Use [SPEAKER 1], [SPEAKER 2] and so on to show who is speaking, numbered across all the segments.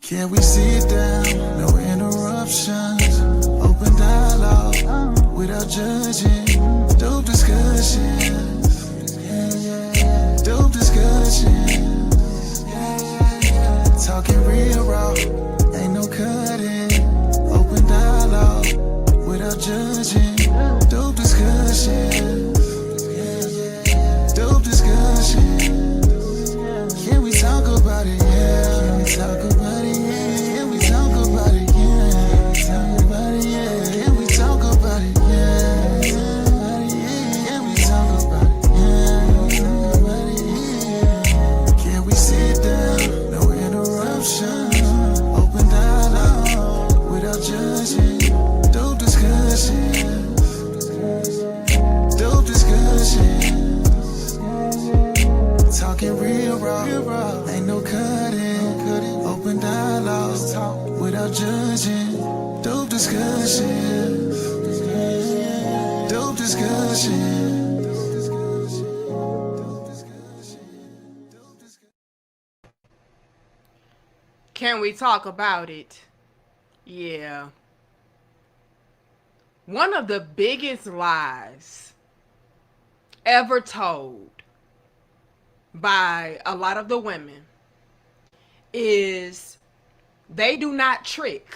[SPEAKER 1] Can we sit down? No interruptions. Open dialogue without judging. Dope discussions. Dope discussions. Talking real raw. Ain't no cutting. Open dialogue without judging. Dope discussions. Dope discussions. Can we talk about it? Yeah. Can we talk about it? Yeah. Can we talk about it? Yeah. Can we talk about it? Yeah. Can we talk about it? Yeah. Can we sit down? No interruptions. Open dialogue without judging. Dope discussions. Dope discussions. Talking real raw, ain't no cutting. Open dialogue without judging. Dope discussions. Dope discussions.
[SPEAKER 2] Can we talk about it? Yeah. One of the biggest lies ever told by a lot of the women is they do not trick.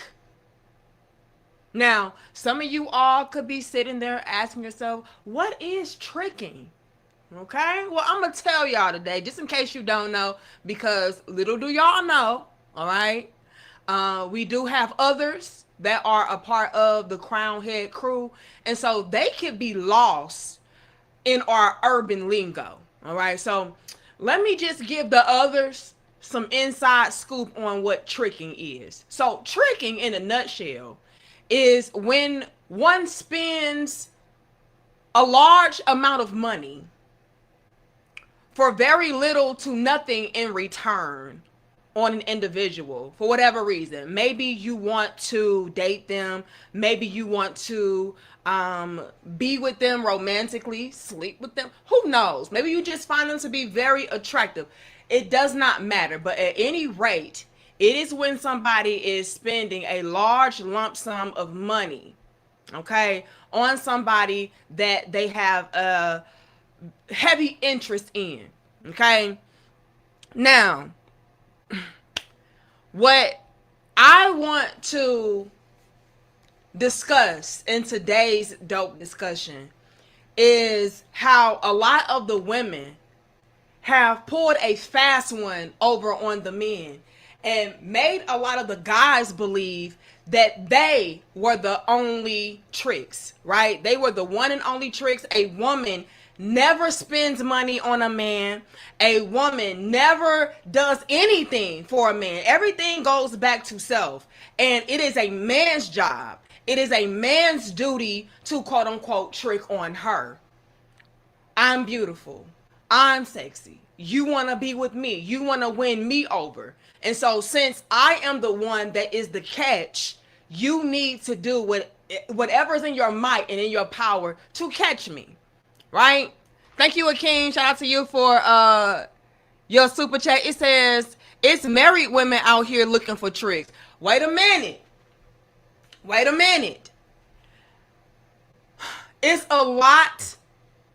[SPEAKER 2] Now, some of you all could be sitting there asking yourself, what is tricking? Okay, well, I'm going to tell y'all today, just in case you don't know, because little do y'all know, all right? We do have others that are a part of the Crown Head crew, and so they could be lost in our urban lingo, all right? So let me just give the others some inside scoop on what tricking is. So tricking, in a nutshell, is when one spends a large amount of money for very little to nothing in return on an individual for whatever reason. Maybe you want to date them. Maybe you want to be with them romantically, sleep with them. Who knows? Maybe you just find them to be very attractive. It does not matter. But at any rate, it is when somebody is spending a large lump sum of money, okay, on somebody that they have a heavy interest in, okay? Now, what I want to discuss in today's dope discussion is how a lot of the women have pulled a fast one over on the men and made a lot of the guys believe that they were the only tricks, right? They were the one and only tricks. A woman never spends money on a man. A woman never does anything for a man. Everything goes back to self. And it is a man's job. It is a man's duty to quote unquote trick on her. I'm beautiful. I'm sexy. You want to be with me. You want to win me over. And so since I am the one that is the catch, you need to do whatever's in your might and in your power to catch me. Right? Thank you, Akeem. Shout out to you for your super chat. It says, it's married women out here looking for tricks. Wait a minute. Wait a minute. It's a lot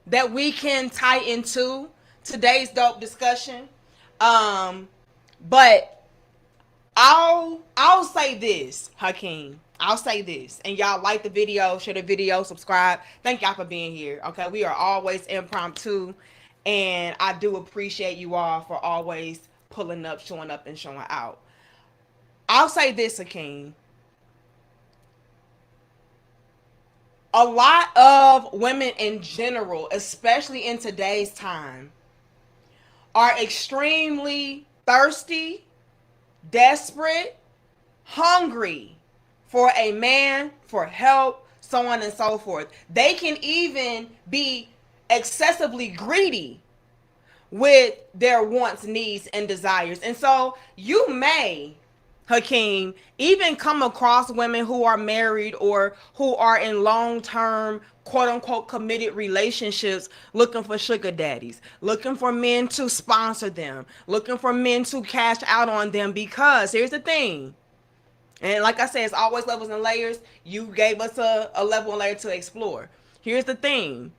[SPEAKER 2] that we can tie into today's dope discussion. But I'll say this, Hakeem. I'll say this. And y'all like the video, share the video, subscribe. Thank y'all for being here. Okay, we are always impromptu. And I do appreciate you all for always pulling up, showing up, and showing out. I'll say this, Hakeem. A lot of women in general, especially in today's time, are extremely thirsty, desperate, hungry for a man, for help, so on and so forth. They can even be excessively greedy with their wants, needs, and desires. And so you may Hakeem, even come across women who are married or who are in long-term quote unquote committed relationships looking for sugar daddies, looking for men to sponsor them, looking for men to cash out on them, because here's the thing. And like I said, it's always levels and layers. You gave us a level and layer to explore. Here's the thing.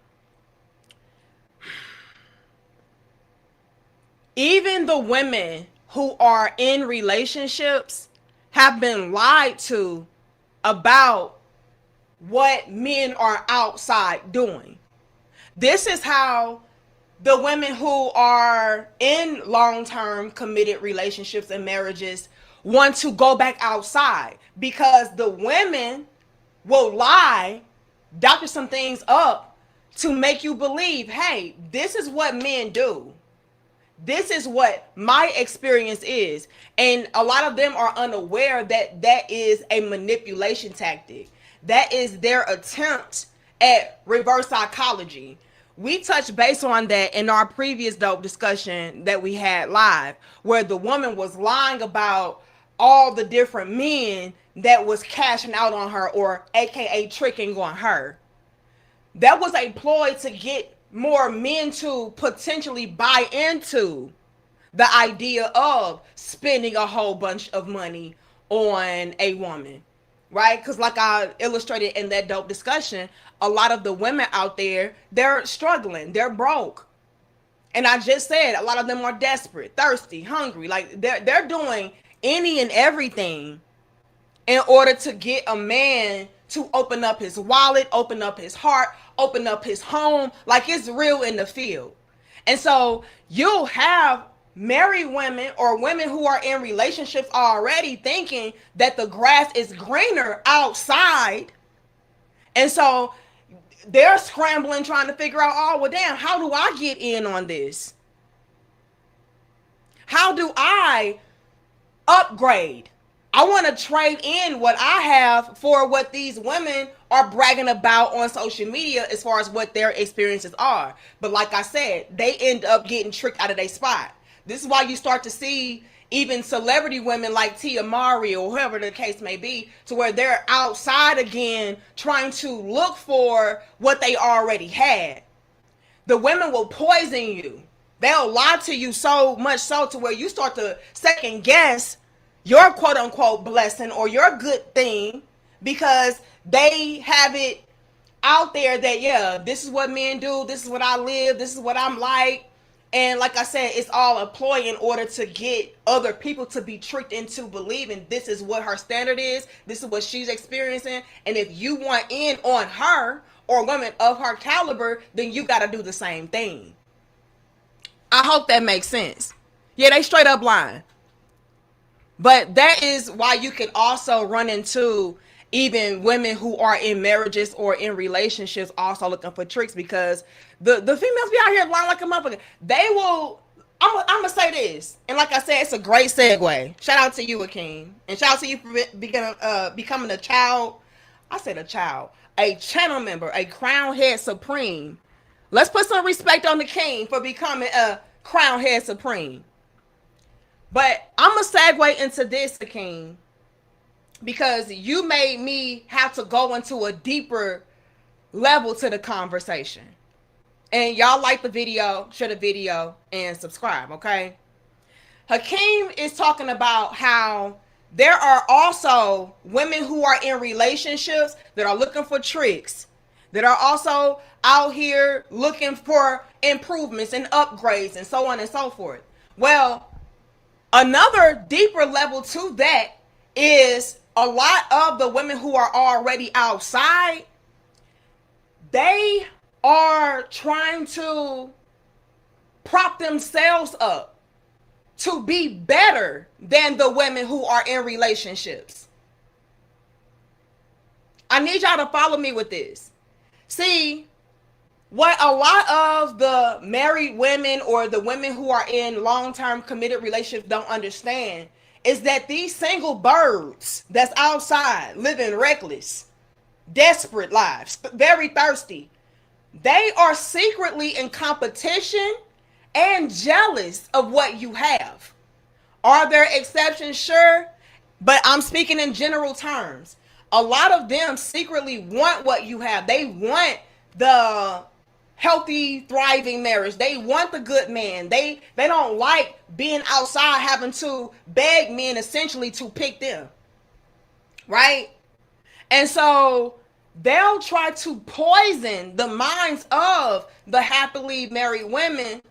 [SPEAKER 2] Even the women who are in relationships have been lied to about what men are outside doing. This is how the women who are in long-term committed relationships and marriages want to go back outside, because the women will lie, doctor some things up to make you believe, hey, this is what men do. This is what my experience is. And a lot of them are unaware that that is a manipulation tactic. That is their attempt at reverse psychology. We touched base on that in our previous dope discussion that we had live, where the woman was lying about all the different men that was cashing out on her, or AKA tricking on her. That was a ploy to get more men to potentially buy into the idea of spending a whole bunch of money on a woman, right? Because like I illustrated in that dope discussion, a lot of the women out there, they're struggling, they're broke. And I just said a lot of them are desperate, thirsty, hungry. Like they're doing any and everything in order to get a man to open up his wallet, open up his heart, open up his home, like it's real in the field. And so you'll have married women or women who are in relationships already thinking that the grass is greener outside. And so they're scrambling, trying to figure out, oh, well, damn, how do I get in on this? How do I upgrade? I want to trade in what I have for what these women are bragging about on social media as far as what their experiences are. But like I said, they end up getting tricked out of their spot. This is why you start to see even celebrity women like Tia Mowry or whoever the case may be, to where they're outside again trying to look for what they already had. The women will poison you. They'll lie to you so much so to where you start to second guess your quote unquote blessing or your good thing, because they have it out there that, yeah, this is what men do, this is what I live, this is what I'm like. And like I said, it's all a ploy in order to get other people to be tricked into believing this is what her standard is, this is what she's experiencing. And if you want in on her or women of her caliber, then you got to do the same thing. I hope that makes sense. Yeah, they straight up lying. But that is why you can also run into even women who are in marriages or in relationships also looking for tricks, because the females be out here lying like a motherfucker. They will, I'm gonna say this, and like I said, it's a great segue. Shout out to you, Akeem, and shout out to you for becoming a child. I said a child, a channel member, a Crown Head Supreme. Let's put some respect on the king for becoming a Crown Head Supreme. But I'm going to segue into this, Akeem, because you made me have to go into a deeper level to the conversation. And y'all like the video, share the video, and subscribe, okay? Hakeem is talking about how there are also women who are in relationships that are looking for tricks, that are also out here looking for improvements and upgrades and so on and so forth. Well, another deeper level to that is a lot of the women who are already outside, they are trying to prop themselves up to be better than the women who are in relationships. I need y'all to follow me with this. See, what a lot of the married women or the women who are in long-term committed relationships don't understand is that these single birds that's outside living reckless, desperate lives, very thirsty, they are secretly in competition and jealous of what you have. Are there exceptions? Sure. But I'm speaking in general terms. A lot of them secretly want what you have. They want the healthy, thriving marriage. They want the good man. They don't like being outside having to beg men essentially to pick them. Right? And so they'll try to poison the minds of the happily married women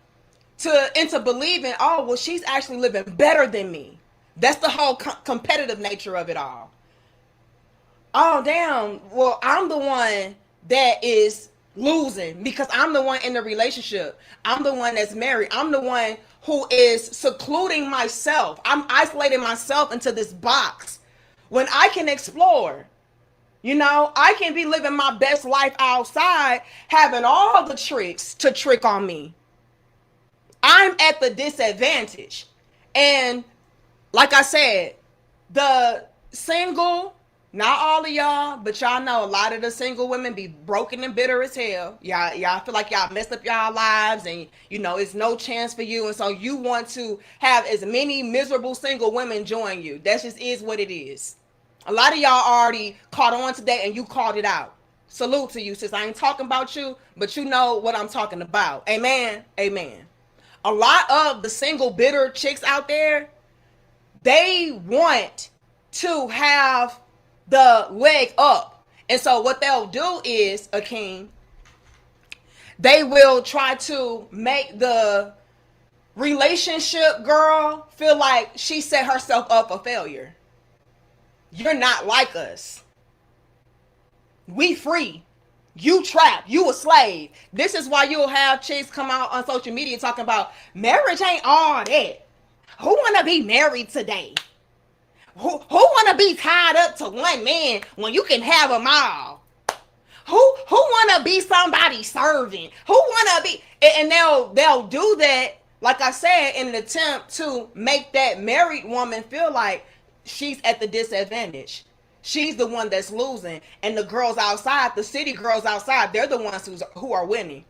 [SPEAKER 2] into believing, oh, well, she's actually living better than me. That's the whole competitive nature of it all. Oh, damn. Well, I'm the one that is losing because I'm the one in the relationship. I'm the one that's married. I'm the one who is secluding myself. I'm isolating myself into this box when I can explore. You know, I can be living my best life outside, having all the tricks to trick on me. I'm at the disadvantage. And like I said, the single, not all of y'all, but y'all know a lot of the single women be broken and bitter as hell. Y'all feel like y'all messed up y'all lives and, you know, it's no chance for you. And so you want to have as many miserable single women join you. That just is what it is. A lot of y'all already caught on today and you called it out. Salute to you, sis. I ain't talking about you, but you know what I'm talking about. Amen. Amen. A lot of the single bitter chicks out there, they want to have the leg up. And so what they'll do is, Akeem, they will try to make the relationship girl feel like she set herself up for failure. You're not like us. We free. You trapped. You a slave. This is why you'll have chicks come out on social media talking about marriage ain't all that. Who want to be married today? Who want to be tied up to one man when you can have them all? Who want to be somebody's servant? Who want to be? And they'll do that, like I said, in an attempt to make that married woman feel like she's at the disadvantage. She's the one that's losing. And the girls outside, the city girls outside, they're the ones who are winning.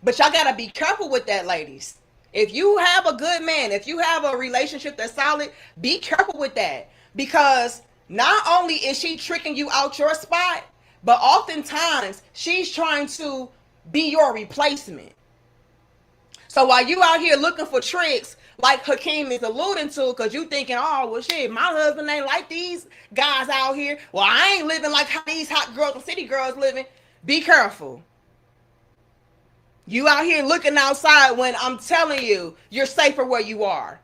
[SPEAKER 2] But y'all got to be careful with that, ladies. If you have a good man, if you have a relationship that's solid, be careful with that. Because not only is she tricking you out your spot, but oftentimes she's trying to be your replacement. So while you out here looking for tricks, like Hakeem is alluding to, because you thinking, oh, well, shit, my husband ain't like these guys out here. Well, I ain't living like how these hot girls and city girls living. Be careful. You out here looking outside when I'm telling you, you're safer where you are.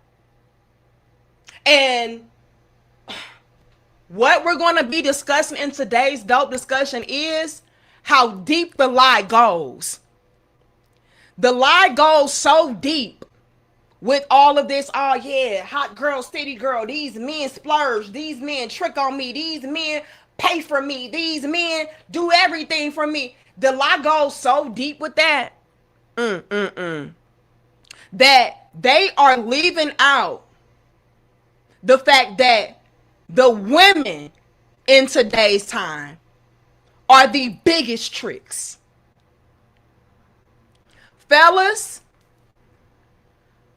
[SPEAKER 2] And what we're going to be discussing in today's dope discussion is how deep the lie goes. The lie goes so deep with all of this. Oh yeah, hot girl, city girl, these men splurge, these men trick on me, these men pay for me, these men do everything for me. The lie goes so deep with that. That they are leaving out the fact that the women in today's time are the biggest tricks. Fellas,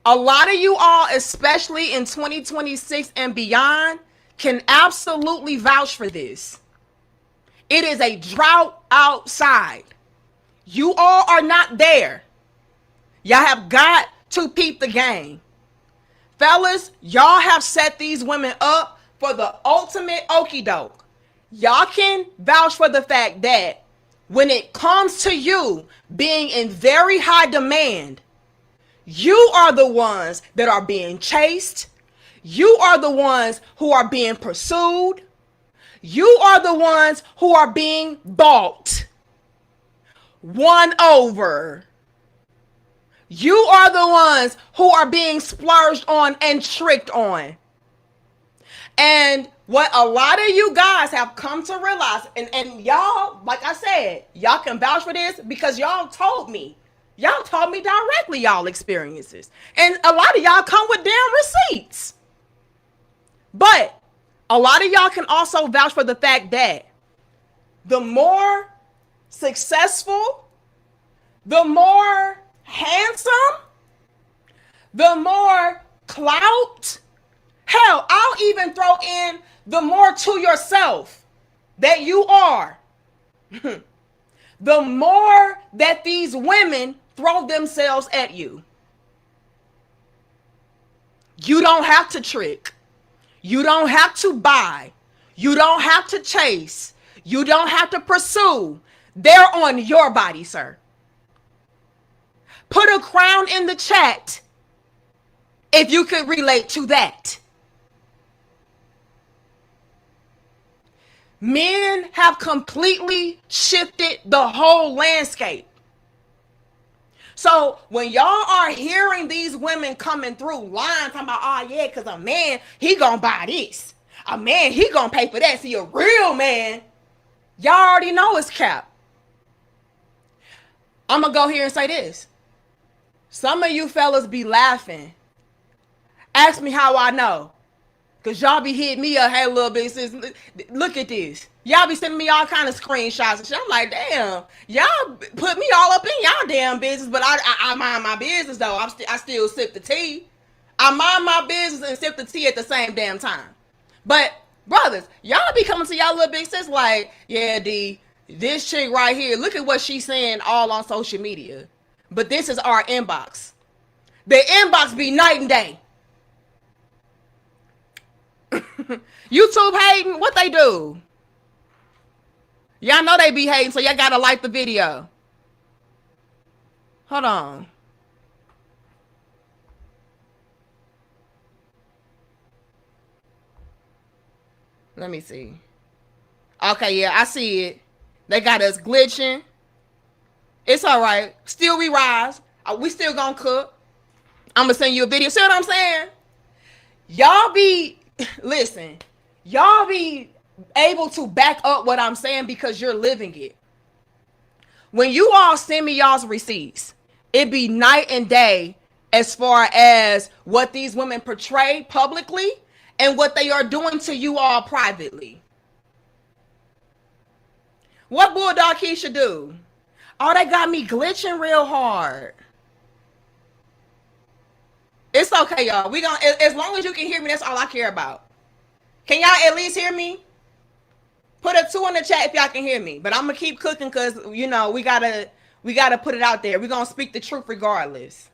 [SPEAKER 2] a lot of you all, especially in 2026 and beyond, can absolutely vouch for this. It is a drought outside. You all are not there. Y'all have got to peep the game. Fellas, y'all have set these women up for the ultimate okie doke. Y'all can vouch for the fact that when it comes to you being in very high demand, you are the ones that are being chased. You are the ones who are being pursued. You are the ones who are being bought, won over. You are the ones who are being splurged on and tricked on. And what a lot of you guys have come to realize, and y'all, like I said, y'all can vouch for this because y'all told me. Y'all told me directly y'all experiences. And a lot of y'all come with damn receipts. But a lot of y'all can also vouch for the fact that the more successful, the more handsome, the more clout, Hell, I'll even throw in the more to yourself that you are, the more that these women throw themselves at you. You don't have to trick. You don't have to buy. You don't have to chase. You don't have to pursue. They're on your body, sir. Put a crown in the chat if you could relate to that. Men have completely shifted the whole landscape. So when y'all are hearing these women coming through lying, talking about, oh yeah, because a man, he gonna buy this. A man, he gonna pay for that. See, a real man, y'all already know it's cap. I'm gonna go here and say this. Some of you fellas be laughing. Ask me how I know. Because y'all be hitting me up, hey, little bit, sis, look at this. Y'all be sending me all kind of screenshots and shit. I'm like, damn, y'all put me all up in y'all damn business, but I mind my business, though. I still sip the tea. I mind my business and sip the tea at the same damn time. But, brothers, y'all be coming to y'all little big sis like, yeah, D, this chick right here, look at what she's saying all on social media. But this is our inbox. The inbox be night and day. YouTube hating, what they do? Y'all know they be hating, so y'all gotta like the video. Hold on. Let me see. Okay, yeah, I see it. They got us glitching. It's all right. Still we rise. We still gonna cook. I'm gonna send you a video. See what I'm saying? Y'all be, listen, y'all be able to back up what I'm saying because you're living it. When you all send me y'all's receipts, it be night and day as far as what these women portray publicly and what they are doing to you all privately. What Bulldog Keisha do? Oh, they got me glitching real hard. It's okay, y'all. We gonna, as long as you can hear me, that's all I care about. Can y'all at least hear me? Put a 2 in the chat if y'all can hear me. But I'm gonna keep cooking because you know we gotta put it out there. We're gonna speak the truth regardless.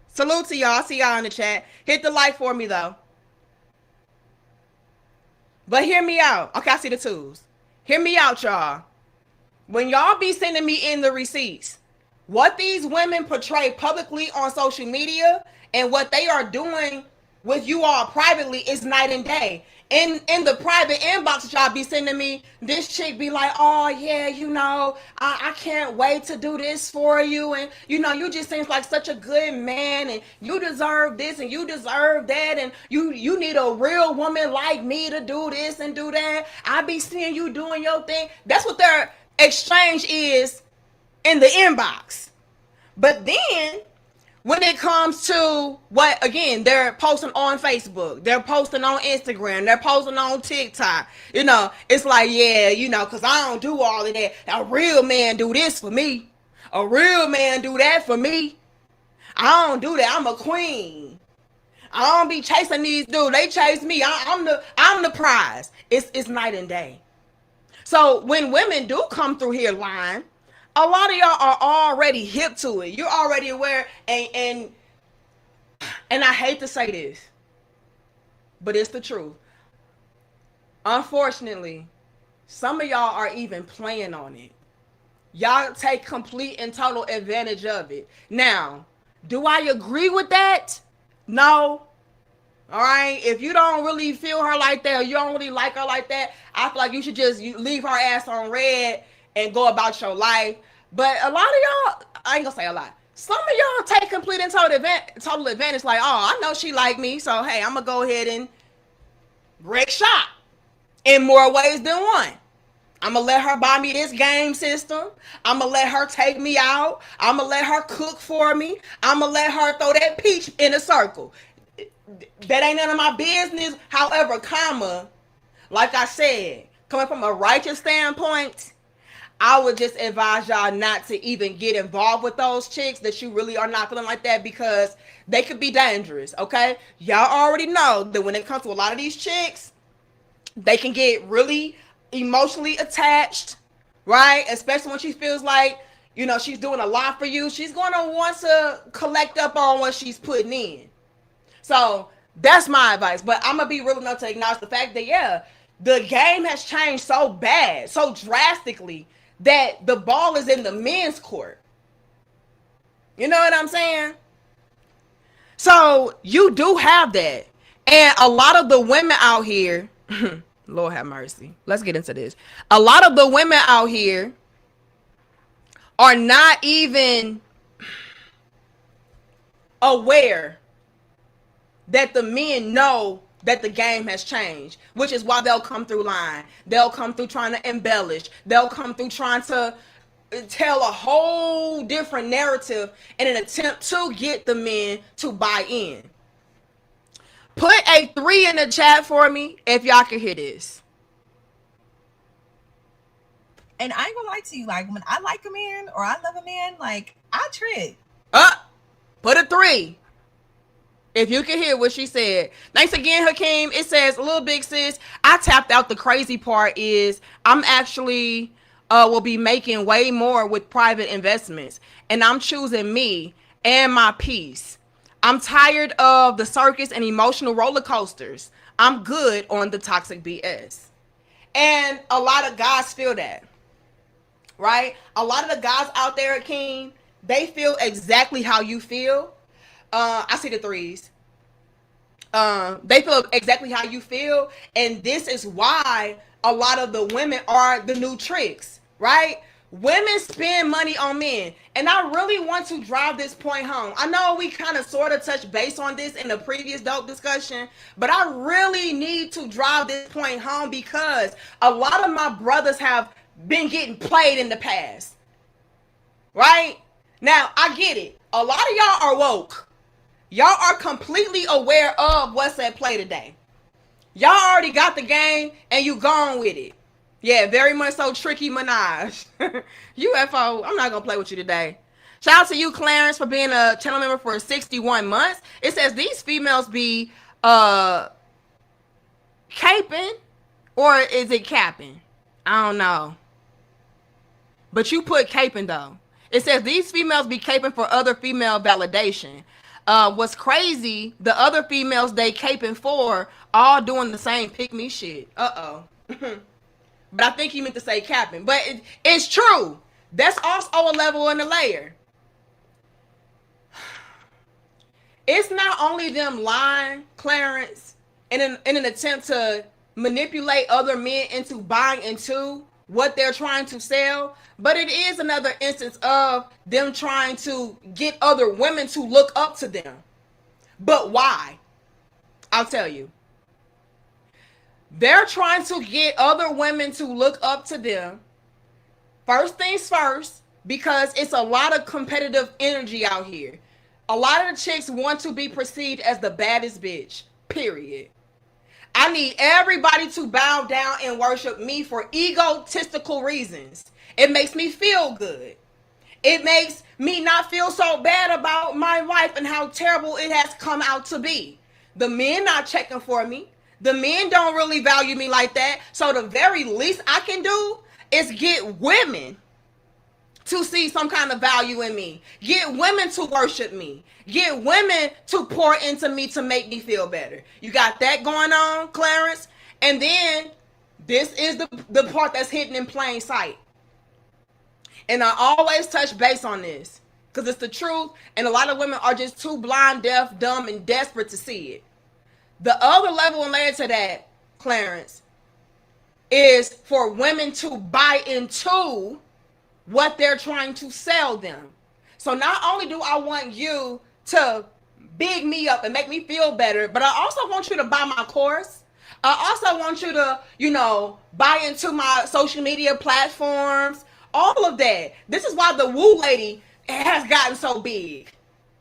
[SPEAKER 2] Salute to y'all. See y'all in the chat. Hit the like for me though. But hear me out. Okay, I see the 2s. Hear me out, y'all. When y'all be sending me in the receipts, what these women portray publicly on social media and what they are doing with you all privately is night and day. In the private inbox that y'all be sending me, this chick be like, oh yeah, you know, I can't wait to do this for you, and you know, you just seems like such a good man, and you deserve this and you deserve that, and you need a real woman like me to do this and do that. I be seeing you doing your thing. That's what their exchange is in the inbox. But then when it comes to what, again, they're posting on Facebook, they're posting on Instagram, they're posting on TikTok, you know, it's like, yeah, you know, because I don't do all of that. A real man do this for me. A real man do that for me. I don't do that. I'm a queen. I don't be chasing these dudes. They chase me. I'm the prize. It's night and day. So when women do come through here lying, a lot of y'all are already hip to it. You're already aware, and I hate to say this, but it's the truth. Unfortunately, some of y'all are even playing on it. Y'all take complete and total advantage of it. Now, do I agree with that? No. All right. If you don't really feel her like that, or you don't really like her like that, I feel like you should just leave her ass on red and go about your life. But a lot of y'all, I ain't gonna say a lot. Some of y'all take complete and total advantage. Like, oh, I know she like me, so hey, I'm gonna go ahead and wreck shop in more ways than one. I'm gonna let her buy me this game system. I'm gonna let her take me out. I'm gonna let her cook for me. I'm gonna let her throw that peach in a circle. That ain't none of my business. However, like I said, coming from a righteous standpoint, I would just advise y'all not to even get involved with those chicks that you really are not feeling like that, because they could be dangerous, okay? Y'all already know that when it comes to a lot of these chicks, they can get really emotionally attached, right? Especially when she feels like, you know, she's doing a lot for you. She's going to want to collect up on what she's putting in. So that's my advice. But I'm going to be real enough to acknowledge the fact that, yeah, the game has changed so bad, so drastically, that the ball is in the men's court. You know what I'm saying? So you do have that. And a lot of the women out here, Lord have mercy. Let's get into this. A lot of the women out here are not even aware that the men know that the game has changed, which is why they'll come through lying. They'll come through trying to embellish. They'll come through trying to tell a whole different narrative in an attempt to get the men to buy in. Put a 3 in the chat for me if y'all can hear this.
[SPEAKER 3] And I ain't gonna lie to you, like when I like a man or I love a man, like I trick.
[SPEAKER 2] Put a 3. If you can hear what she said. Thanks again, Hakeem. It says, little big sis, I tapped out. The crazy part is I'm actually will be making way more with private investments. And I'm choosing me and my peace. I'm tired of the circus and emotional roller coasters. I'm good on the toxic BS. And a lot of guys feel that. Right? A lot of the guys out there, Hakeem, they feel exactly how you feel. I see the 3s. They feel exactly how you feel, and this is why a lot of the women are the new tricks, right? Women spend money on men, and I really want to drive this point home. I know we kind of sort of touched base on this in the previous dope discussion, but I really need to drive this point home because a lot of my brothers have been getting played in the past, right? Now, I get it. A lot of y'all are woke. Y'all are completely aware of what's at play today. Y'all already got the game and you gone with it. Yeah, very much so, Tricky Minaj. UFO, I'm not going to play with you today. Shout out to you, Clarence, for being a channel member for 61 months. It says these females be caping, or is it capping? I don't know. But you put caping, though. It says these females be caping for other female validation. What's crazy, the other females they caping for all doing the same pick me shit. Uh-oh. But I think he meant to say capping. But it's true. That's also a level and a layer. It's not only them lying, Clarence, in an attempt to manipulate other men into buying into what they're trying to sell, but it is another instance of them trying to get other women to look up to them. But why? I'll tell you. They're trying to get other women to look up to them. First things first, because it's a lot of competitive energy out here. A lot of the chicks want to be perceived as the baddest bitch, period. I need everybody to bow down and worship me for egotistical reasons. It makes me feel good. It makes me not feel so bad about my life and how terrible it has come out to be. The men not checking for me. The men don't really value me like that. So the very least I can do is get women to see some kind of value in me. Get women to worship me. Get women to pour into me to make me feel better. You got that going on, Clarence? And then this is the part that's hidden in plain sight. And I always touch base on this because it's the truth. And a lot of women are just too blind, deaf, dumb, and desperate to see it. The other level and layer to that, Clarence, is for women to buy into what they're trying to sell them. So not only do I want you to big me up and make me feel better, but I also want you to buy my course. I also want you to, buy into my social media platforms, all of that. This is why the woo lady has gotten so big.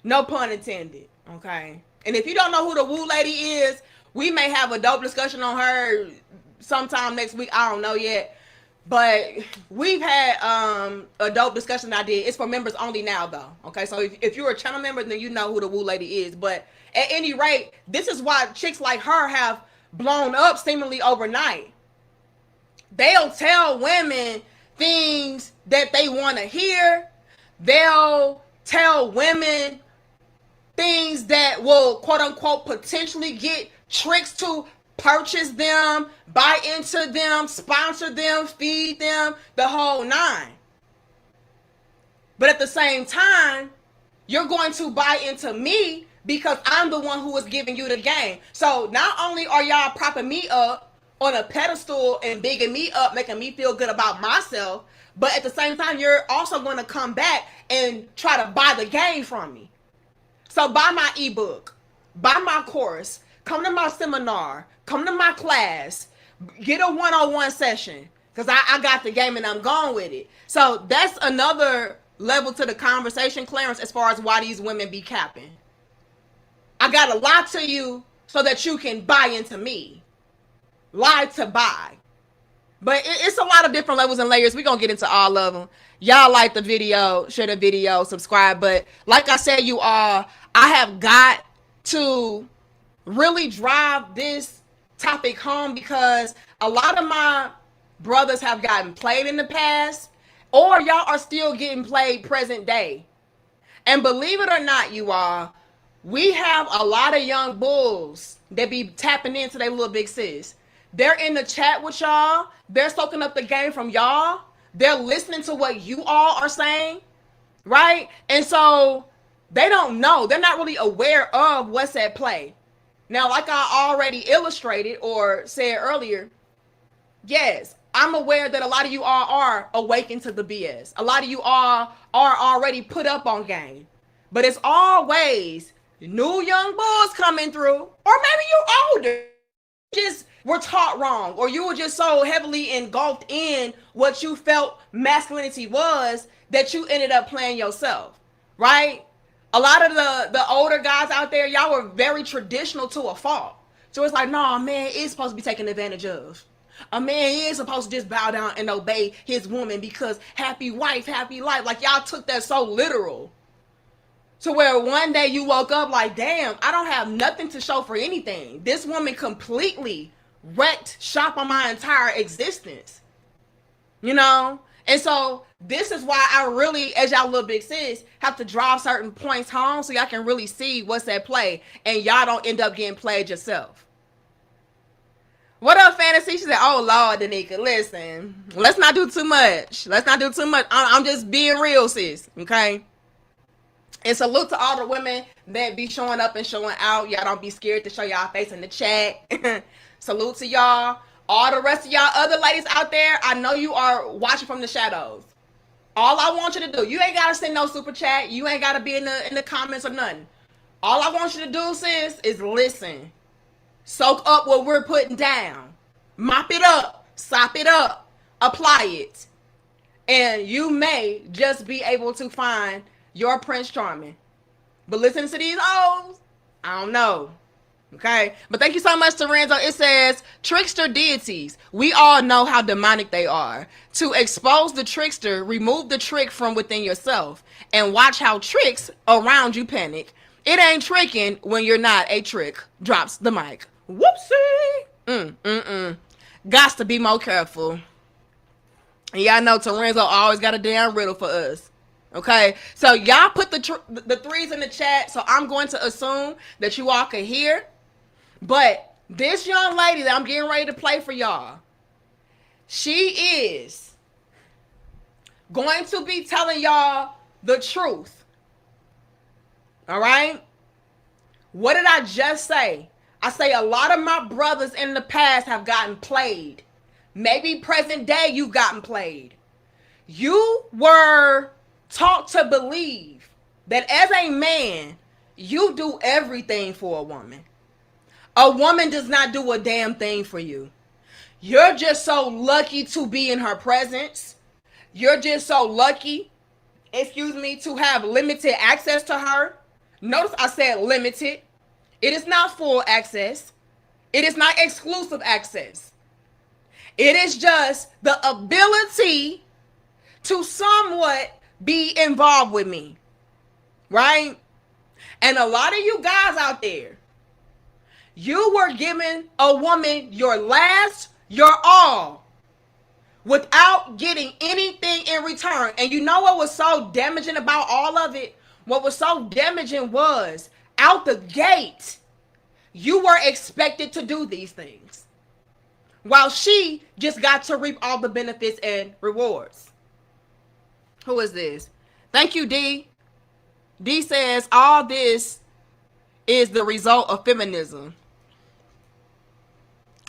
[SPEAKER 2] No pun intended, okay? And if you don't know who the woo lady is, we may have a dope discussion on her sometime next week. I don't know yet. But we've had a dope discussion I did. It's for members only now though. Okay, so if you're a channel member, then you know who the Woo Lady is. But at any rate, this is why chicks like her have blown up seemingly overnight. They'll tell women things that they want to hear. They'll tell women things that will quote unquote potentially get tricks to purchase them, buy into them, sponsor them, feed them, the whole nine. But at the same time, you're going to buy into me because I'm the one who is giving you the game. So not only are y'all propping me up on a pedestal and bigging me up, making me feel good about myself, but at the same time, you're also going to come back and try to buy the game from me. So buy my ebook, buy my course, come to my seminar, come to my class, get a one-on-one session, because I got the game and I'm going with it. So that's another level to the conversation, Clarence, as far as why these women be capping. I got to lie to you so that you can buy into me. Lie to buy. But it's a lot of different levels and layers. We're going to get into all of them. Y'all like the video, share the video, subscribe. But like I said, you all, I have got to really drive this topic home because a lot of my brothers have gotten played in the past, or y'all are still getting played present day. And believe it or not, you all, we have a lot of young bulls that be tapping into their little big sis. They're in the chat with y'all. They're soaking up the game from y'all. They're listening to what you all are saying, right? And so they don't know. They're not really aware of what's at play. Now, like I already illustrated or said earlier, yes, I'm aware that a lot of you all are awakened to the BS. A lot of you all are already put up on game. But it's always new young bulls coming through, or maybe you older. Just were taught wrong, or you were just so heavily engulfed in what you felt masculinity was that you ended up playing yourself, right? A lot of the older guys out there, y'all were very traditional to a fault. So it's like, no, a man is supposed to be taken advantage of. A man is supposed to just bow down and obey his woman because happy wife, happy life. Like y'all took that so literal. To where one day you woke up like, damn, I don't have nothing to show for anything. This woman completely wrecked shop on my entire existence. You know? And so this is why I really, as y'all little big sis, have to drive certain points home so y'all can really see what's at play and y'all don't end up getting played yourself. What up, Fantasy? She said, oh, Lord, Danica, listen, let's not do too much. Let's not do too much. I'm just being real, sis, okay? And salute to all the women that be showing up and showing out. Y'all don't be scared to show y'all face in the chat. Salute to y'all. All the rest of y'all other ladies out there, I know you are watching from the shadows. All I want you to do, you ain't got to send no super chat. You ain't got to be in the comments or nothing. All I want you to do, sis, is listen. Soak up what we're putting down. Mop it up. Sop it up. Apply it. And you may just be able to find your Prince Charming. But listen to these O's, I don't know. Okay? But thank you so much, Lorenzo. It says, trickster deities. We all know how demonic they are. To expose the trickster, remove the trick from within yourself and watch how tricks around you panic. It ain't tricking when you're not a trick. Drops the mic. Whoopsie. Gots to be more careful. And y'all know Lorenzo always got a damn riddle for us. Okay, so y'all put the threes in the chat, so I'm going to assume that you all can hear. But this young lady that I'm getting ready to play for y'all, she is going to be telling y'all the truth. All right? What did I just say? I say a lot of my brothers in the past have gotten played. Maybe present day you've gotten played. You were taught to believe that as a man, you do everything for a woman. A woman does not do a damn thing for you. You're just so lucky to be in her presence. You're just so lucky, to have limited access to her. Notice I said limited. It is not full access. It is not exclusive access. It is just the ability to somewhat be involved with me, right? And a lot of you guys out there, you were giving a woman your last, your all, without getting anything in return. And you know what was so damaging about all of it? What was so damaging was, out the gate, you were expected to do these things, while she just got to reap all the benefits and rewards. Who is this? Thank you, D. D says, all this is the result of feminism.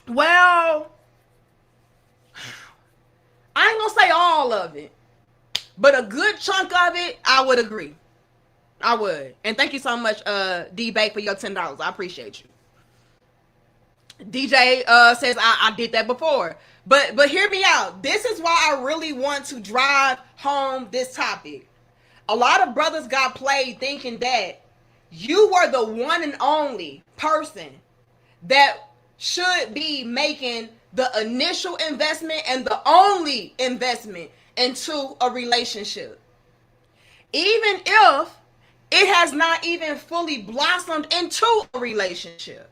[SPEAKER 2] Well, I ain't gonna say all of it, but a good chunk of it, I would agree. I would. And thank you so much, D-Bake, for your $10. I appreciate you. DJ says I did that before. But hear me out. This is why I really want to drive home this topic. A lot of brothers got played thinking that you were the one and only person that should be making the initial investment and the only investment into a relationship, even if it has not even fully blossomed into a relationship.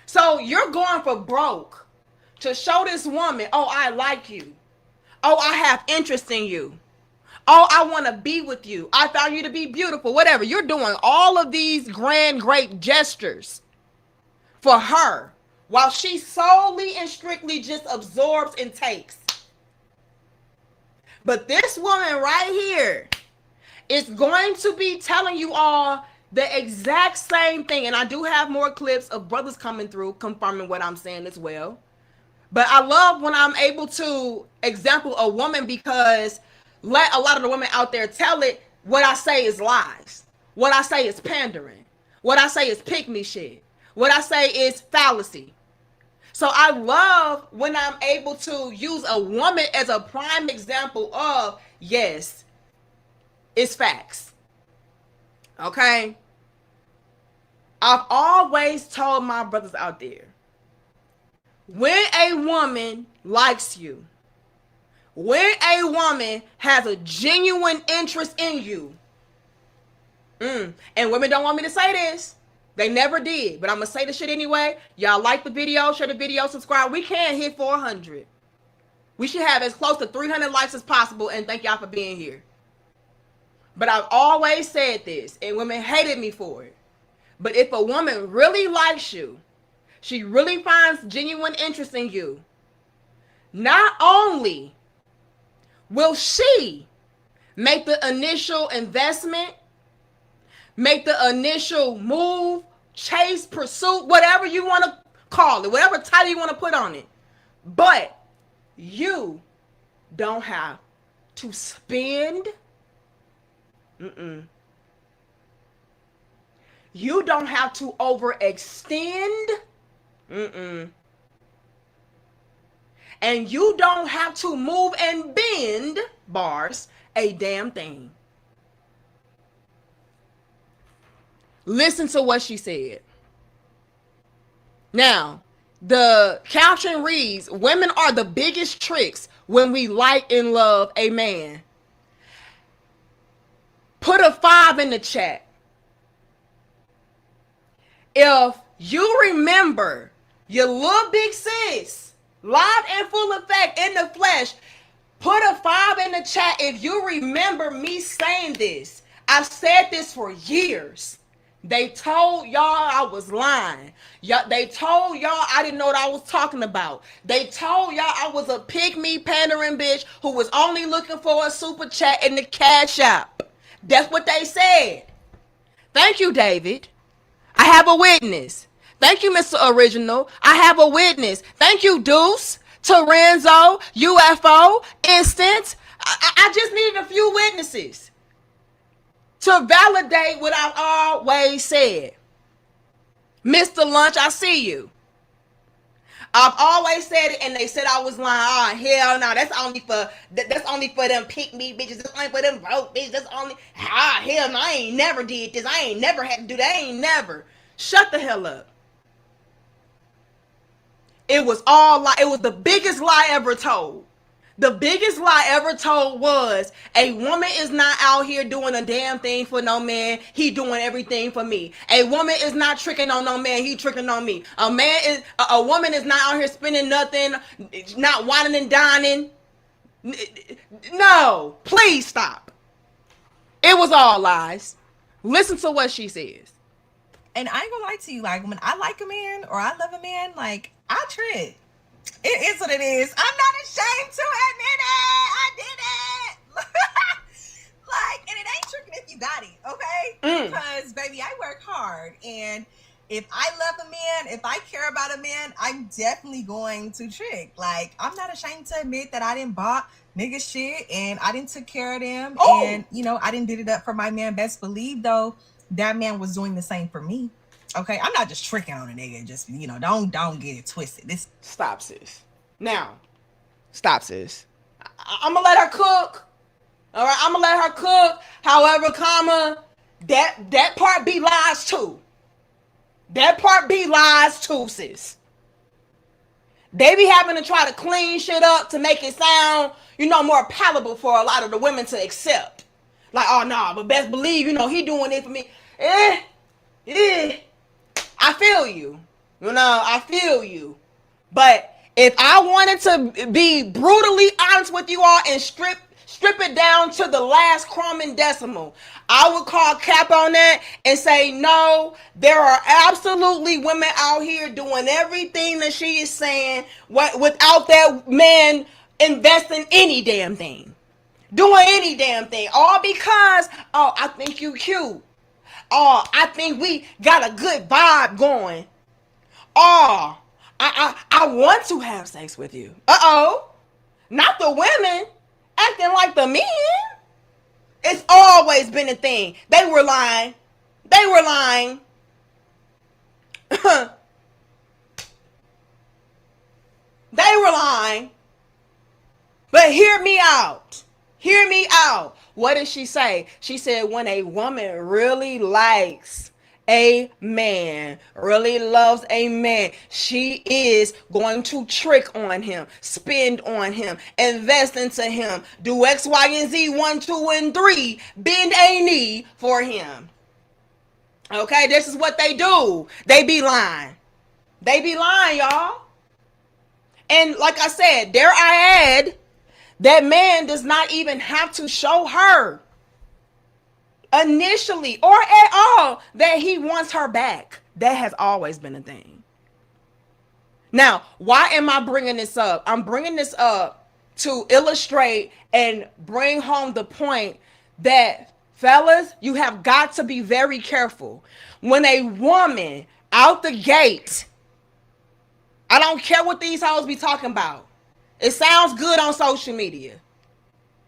[SPEAKER 2] So you're going for broke to show this woman, oh, I like you. Oh, I have interest in you. Oh, I want to be with you. I found you to be beautiful, whatever. You're doing all of these grand, great gestures for her, while she solely and strictly just absorbs and takes. But this woman right here is going to be telling you all the exact same thing. And I do have more clips of brothers coming through confirming what I'm saying as well. But I love when I'm able to example a woman, because let a lot of the women out there tell it, what I say is lies. What I say is pandering. What I say is pick-me shit. What I say is fallacy. So I love when I'm able to use a woman as a prime example of, yes, it's facts. Okay? I've always told my brothers out there, when a woman likes you, when a woman has a genuine interest in you, and women don't want me to say this, they never did, but I'm gonna say the shit anyway. Y'all like the video, share the video, subscribe. We can't hit 400. We should have as close to 300 likes as possible, and thank y'all for being here. But I've always said this, and women hated me for it. But if a woman really likes you, she really finds genuine interest in you, not only will she make the initial investment, make the initial move, chase, pursuit, whatever you want to call it, whatever title you want to put on it, but you don't have to spend. You don't have to overextend. And you don't have to move and bend, bars, a damn thing. Listen to what she said. Now, the caption reads, women are the biggest tricks when we like and love a man. Put a 5 in the chat if you remember your little big sis, live and full effect in the flesh. Put a 5 in the chat if you remember me saying this. I've said this for years. They told y'all I was lying. They told y'all I didn't know what I was talking about. They told y'all I was a pygmy pandering bitch who was only looking for a super chat in the cash app. That's what they said. Thank you, David. I have a witness. Thank you, Mr. Original. I have a witness. Thank you, Deuce, Torenzo, UFO, Instant. I just needed a few witnesses to validate what I've always said. Mr. Lunch, I see you. I've always said it, and they said I was lying. Oh, hell no, that's only for them pick me bitches. That's only for them broke bitches. That's only, hell no, I ain't never did this. I ain't never had to do that. I ain't never. Shut the hell up. It was all lie. It was the biggest lie ever told. The biggest lie ever told was a woman is not out here doing a damn thing for no man. He doing everything for me. A woman is not tricking on no man. He tricking on me. A woman is not out here spending nothing, not whining and dining. No, please stop. It was all lies. Listen to what she says.
[SPEAKER 3] And I ain't gonna lie to you, like when I like a man or I love a man, like I trick. It is what it is. I'm not ashamed to admit it. I did it. Like, and it ain't tricking if you got it, okay? Because baby, I work hard, and if I love a man, if I care about a man, I'm definitely going to trick. Like, I'm not ashamed to admit that I didn't bought nigga shit and I didn't took care of them, and you know I didn't did it up for my man. Best believe though, that man was doing the same for me. Okay, I'm not just tricking on a nigga. Just, you know, don't get it twisted. This
[SPEAKER 2] stop, sis. Now, stop, sis. I'm gonna let her cook. All right, I'm gonna let her cook. However, comma, that part be lies too. That part be lies too, sis. They be having to try to clean shit up to make it sound, you know, more palatable for a lot of the women to accept. Like, oh no, but best believe, you know, he doing it for me. I feel you. You know, I feel you. But if I wanted to be brutally honest with you all and strip it down to the last crumb and decimal, I would call cap on that and say, no, there are absolutely women out here doing everything that she is saying without that man investing any damn thing. Doing any damn thing. All because, oh, I think you cute. Oh, I think we got a good vibe going. Oh, I want to have sex with you. Uh-oh. Not the women acting like the men. It's always been a thing. They were lying. They were lying. They were lying. But hear me out. Hear me out. What did she say? She said when a woman really likes a man, really loves a man, she is going to trick on him, spend on him, invest into him, do X, Y, and Z, 1, 2, and 3, bend a knee for him. Okay, this is what they do. They be lying. They be lying, y'all. And like I said, dare I add, that man does not even have to show her initially or at all that he wants her back. That has always been a thing. Now, why am I bringing this up? I'm bringing this up to illustrate and bring home the point that, fellas, you have got to be very careful. When a woman out the gate, I don't care what these hoes be talking about. It sounds good on social media.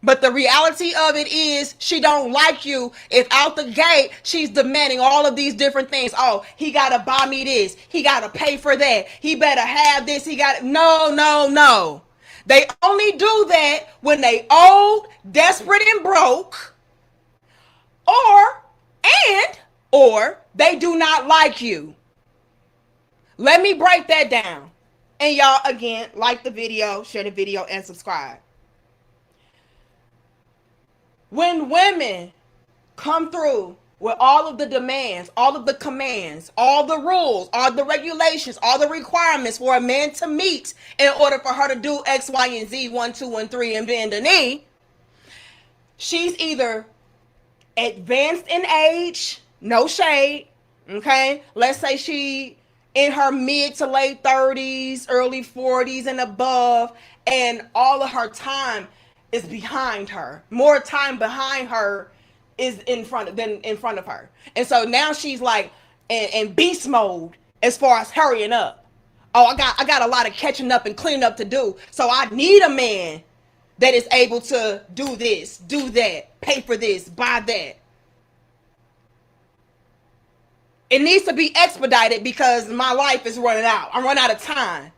[SPEAKER 2] But the reality of it is she don't like you if out the gate she's demanding all of these different things. Oh, he got to buy me this. He got to pay for that. He better have this. He got No. They only do that when they old, desperate, and broke. Or they do not like you. Let me break that down. And y'all, again, like the video, share the video, and subscribe. When women come through with all of the demands, all of the commands, all the rules, all the regulations, all the requirements for a man to meet in order for her to do X, Y, and Z, 1, 2, and 3, and bend the knee, she's either advanced in age, no shade, okay? Let's say she in her mid to late 30s, early 40s and above, and all of her time is behind her. More time behind her is in front of her. And so now she's like in beast mode as far as hurrying up. Oh, I got a lot of catching up and cleaning up to do. So I need a man that is able to do this, do that, pay for this, buy that. It needs to be expedited because my life is running out. I'm running out of time.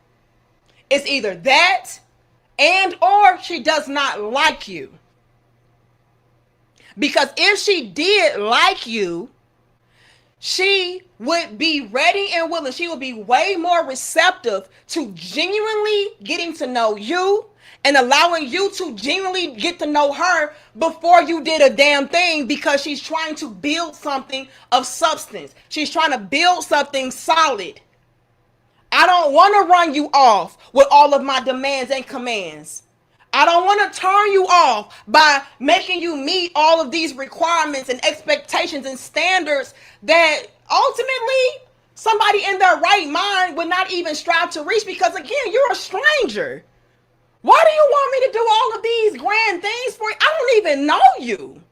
[SPEAKER 2] It's either that and or she does not like you. Because if she did like you, she would be ready and willing. She would be way more receptive to genuinely getting to know you and allowing you to genuinely get to know her before you did a damn thing, because she's trying to build something of substance. She's trying to build something solid. I don't want to run you off with all of my demands and commands. I don't want to turn you off by making you meet all of these requirements and expectations and standards that ultimately somebody in their right mind would not even strive to reach, because again, you're a stranger. Why do you want me to do all of these grand things for you? I don't even know you.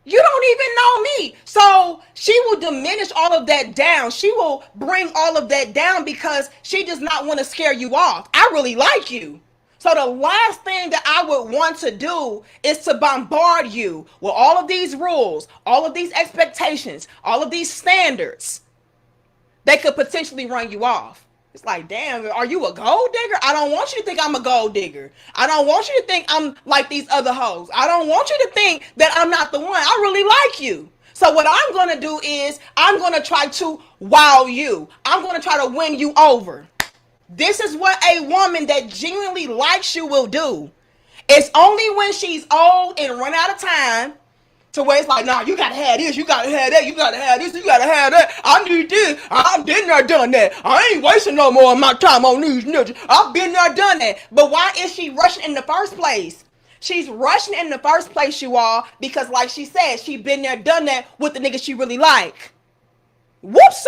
[SPEAKER 2] You don't even know me. So she will diminish all of that down. She will bring all of that down because she does not want to scare you off. I really like you. So the last thing that I would want to do is to bombard you with all of these rules, all of these expectations, all of these standards that could potentially run you off. It's like, damn, are you a gold digger? I don't want you to think I'm a gold digger. I don't want you to think I'm like these other hoes. I don't want you to think that I'm not the one. I really like you. So what I'm going to do is I'm going to try to wow you. I'm going to try to win you over. This is what a woman that genuinely likes you will do. It's only when she's old and run out of time to where it's like, nah, you gotta have this, you gotta have that, you gotta have this, you gotta have that. I need this. I've been there, done that. I ain't wasting no more of my time on these niggas. I've been there, done that. But why is she rushing in the first place? She's rushing in the first place, you all, because like she said, she been there, done that with the nigga she really like. Whoopsie!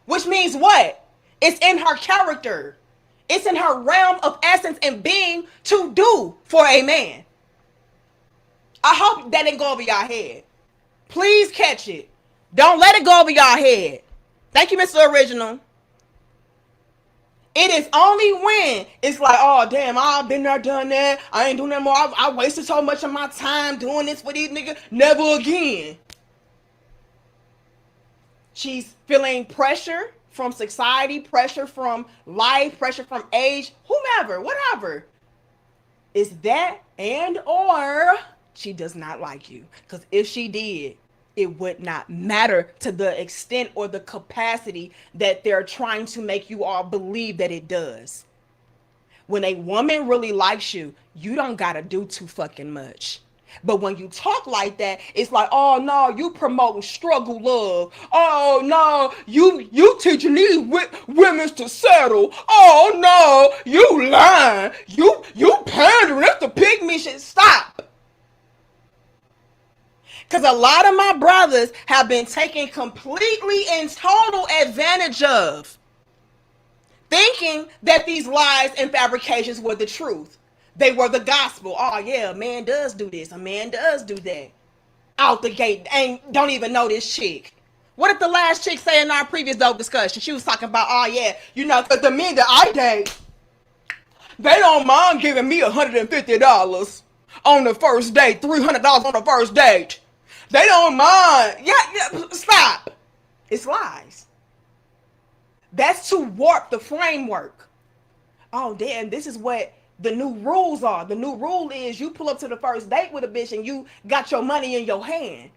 [SPEAKER 2] Which means what? It's in her character. It's in her realm of essence and being to do for a man. I hope that didn't go over y'all head. Please catch it. Don't let it go over y'all head. Thank you, Mr. Original. It is only when it's like, oh, damn, I've been there, done that. I ain't doing that more. I wasted so much of my time doing this for these niggas. Never again. She's feeling pressure from society, pressure from life, pressure from age, whomever, whatever. Is that and or she does not like you. Because if she did, it would not matter to the extent or the capacity that they're trying to make you all believe that it does. When a woman really likes you, you don't gotta do too fucking much. But when you talk like that, it's like, oh no, you promoting struggle love. Oh no, you teaching these women to settle. Oh no, you lying. You pandering. That's the pygmy shit. Stop. Because a lot of my brothers have been taken completely and total advantage of, thinking that these lies and fabrications were the truth. They were the gospel. Oh yeah, a man does do this. A man does do that. Out the gate, don't even know this chick. What did the last chick say in our previous dope discussion? She was talking about, oh yeah, you know, because the men that I date, they don't mind giving me $150 on the first date, $300 on the first date. They don't mind. Yeah, stop. It's lies. That's to warp the framework. Oh, damn, this is what the new rules are. The new rule is you pull up to the first date with a bitch and you got your money in your hand,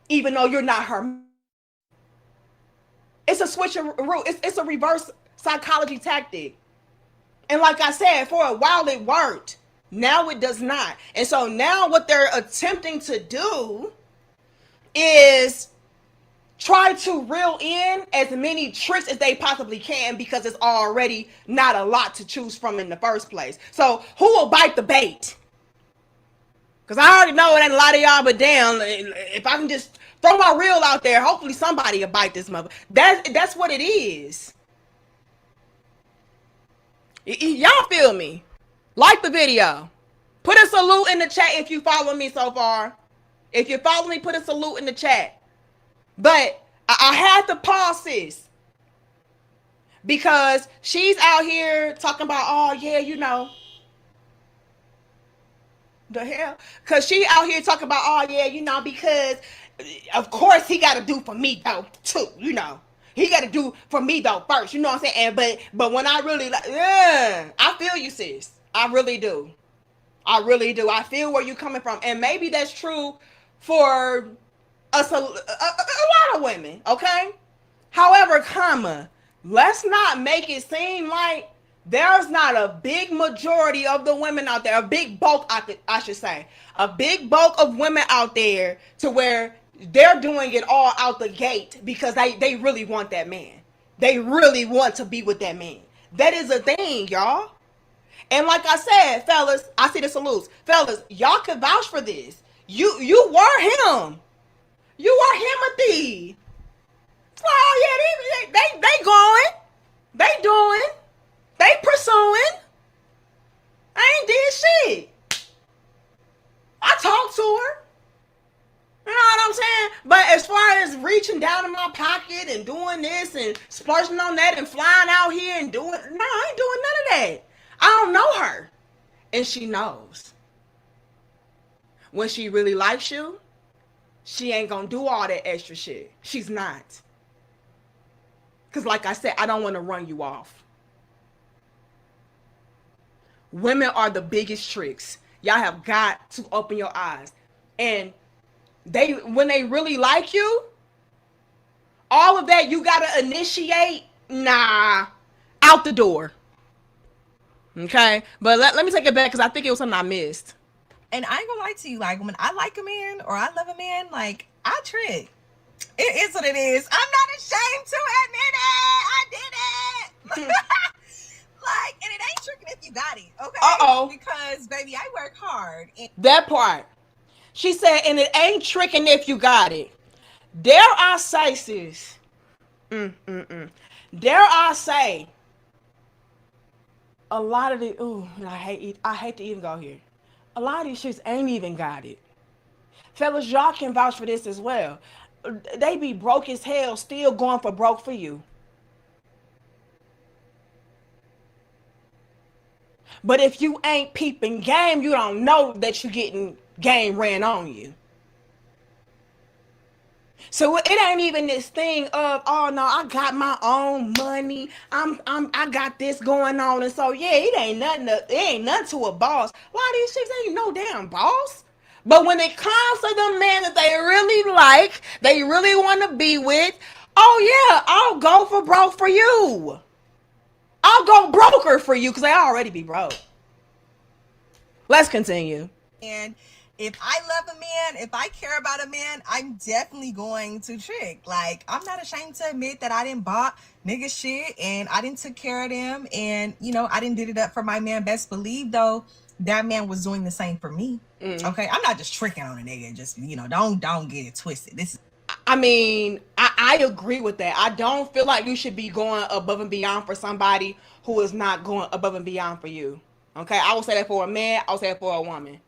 [SPEAKER 2] even though you're not her. It's a switcheroo. It's a reverse psychology tactic. And like I said, for a while it worked. Now it does not. And so now what they're attempting to do is try to reel in as many tricks as they possibly can, because it's already not a lot to choose from in the first place. So who will bite the bait? Because I already know it ain't a lot of y'all, but damn, if I can just throw my reel out there, hopefully somebody will bite this mother. That's what it is. Y'all feel me? Like the video. Put a salute in the chat if you follow me so far. If you follow me, put a salute in the chat. But I had to pause this because she's out here talking about, oh yeah, you know, the hell? Because she out here talking about, oh yeah, you know, because of course he got to do for me though too, you know. He got to do for me though first, you know what I'm saying? And but when I really like, yeah, I feel you, sis. I really do. I really do. I feel where you're coming from, and maybe that's true for lot of women, okay? However, let's not make it seem like there's not a big majority of the women out there, a big bulk, I should say, a big bulk of women out there to where they're doing it all out the gate because they really want that man. They really want to be with that man. That is a thing, y'all. And like I said, fellas, I see the salutes. Fellas, y'all can vouch for this. You were him. You were Timothy. Oh yeah, they going. They doing. They pursuing. I ain't did shit. I talked to her. You know what I'm saying? But as far as reaching down in my pocket and doing this and splurging on that and flying out here and doing, no, I ain't doing none of that. I don't know her. And she knows. When she really likes you, she ain't gonna do all that extra shit. She's not. Because like I said, I don't want to run you off. Women are the biggest tricks. Y'all have got to open your eyes. And when they really like you, all of that you gotta initiate, nah, out the door. Okay? But let me take it back because I think it was something I missed.
[SPEAKER 3] And I ain't gonna lie to you, like when I like a man or I love a man, like I trick. It is what it is. I'm not ashamed to admit it. I did it. Like, and it ain't tricking if you got it, okay?
[SPEAKER 2] Uh-oh.
[SPEAKER 3] Because baby, I work hard.
[SPEAKER 2] That part. She said, and it ain't tricking if you got it. Dare I say, sis? Dare I say? A lot of the I hate to even go here. A lot of these shits ain't even got it. Fellas, y'all can vouch for this as well. They be broke as hell, still going for broke for you. But if you ain't peeping game, you don't know that you getting game ran on you. So it ain't even this thing of, oh no, I got my own money. I got this going on, and so yeah, it ain't nothing to a boss. Why these chicks ain't no damn boss? But when it comes to the man that they really like, they really want to be with, oh yeah, I'll go for broke for you. I'll go broker for you because I already be broke. Let's continue.
[SPEAKER 3] And if I love a man, if I care about a man, I'm definitely going to trick. Like, I'm not ashamed to admit that I didn't bought nigga shit and I didn't took care of them. And, you know, I didn't did it up for my man. Best believe, though, that man was doing the same for me. Okay? I'm not just tricking on a nigga. Just, you know, don't get it twisted. This is...
[SPEAKER 2] I mean, I agree with that. I don't feel like you should be going above and beyond for somebody who is not going above and beyond for you. Okay? I will say that for a man. I will say that for a woman.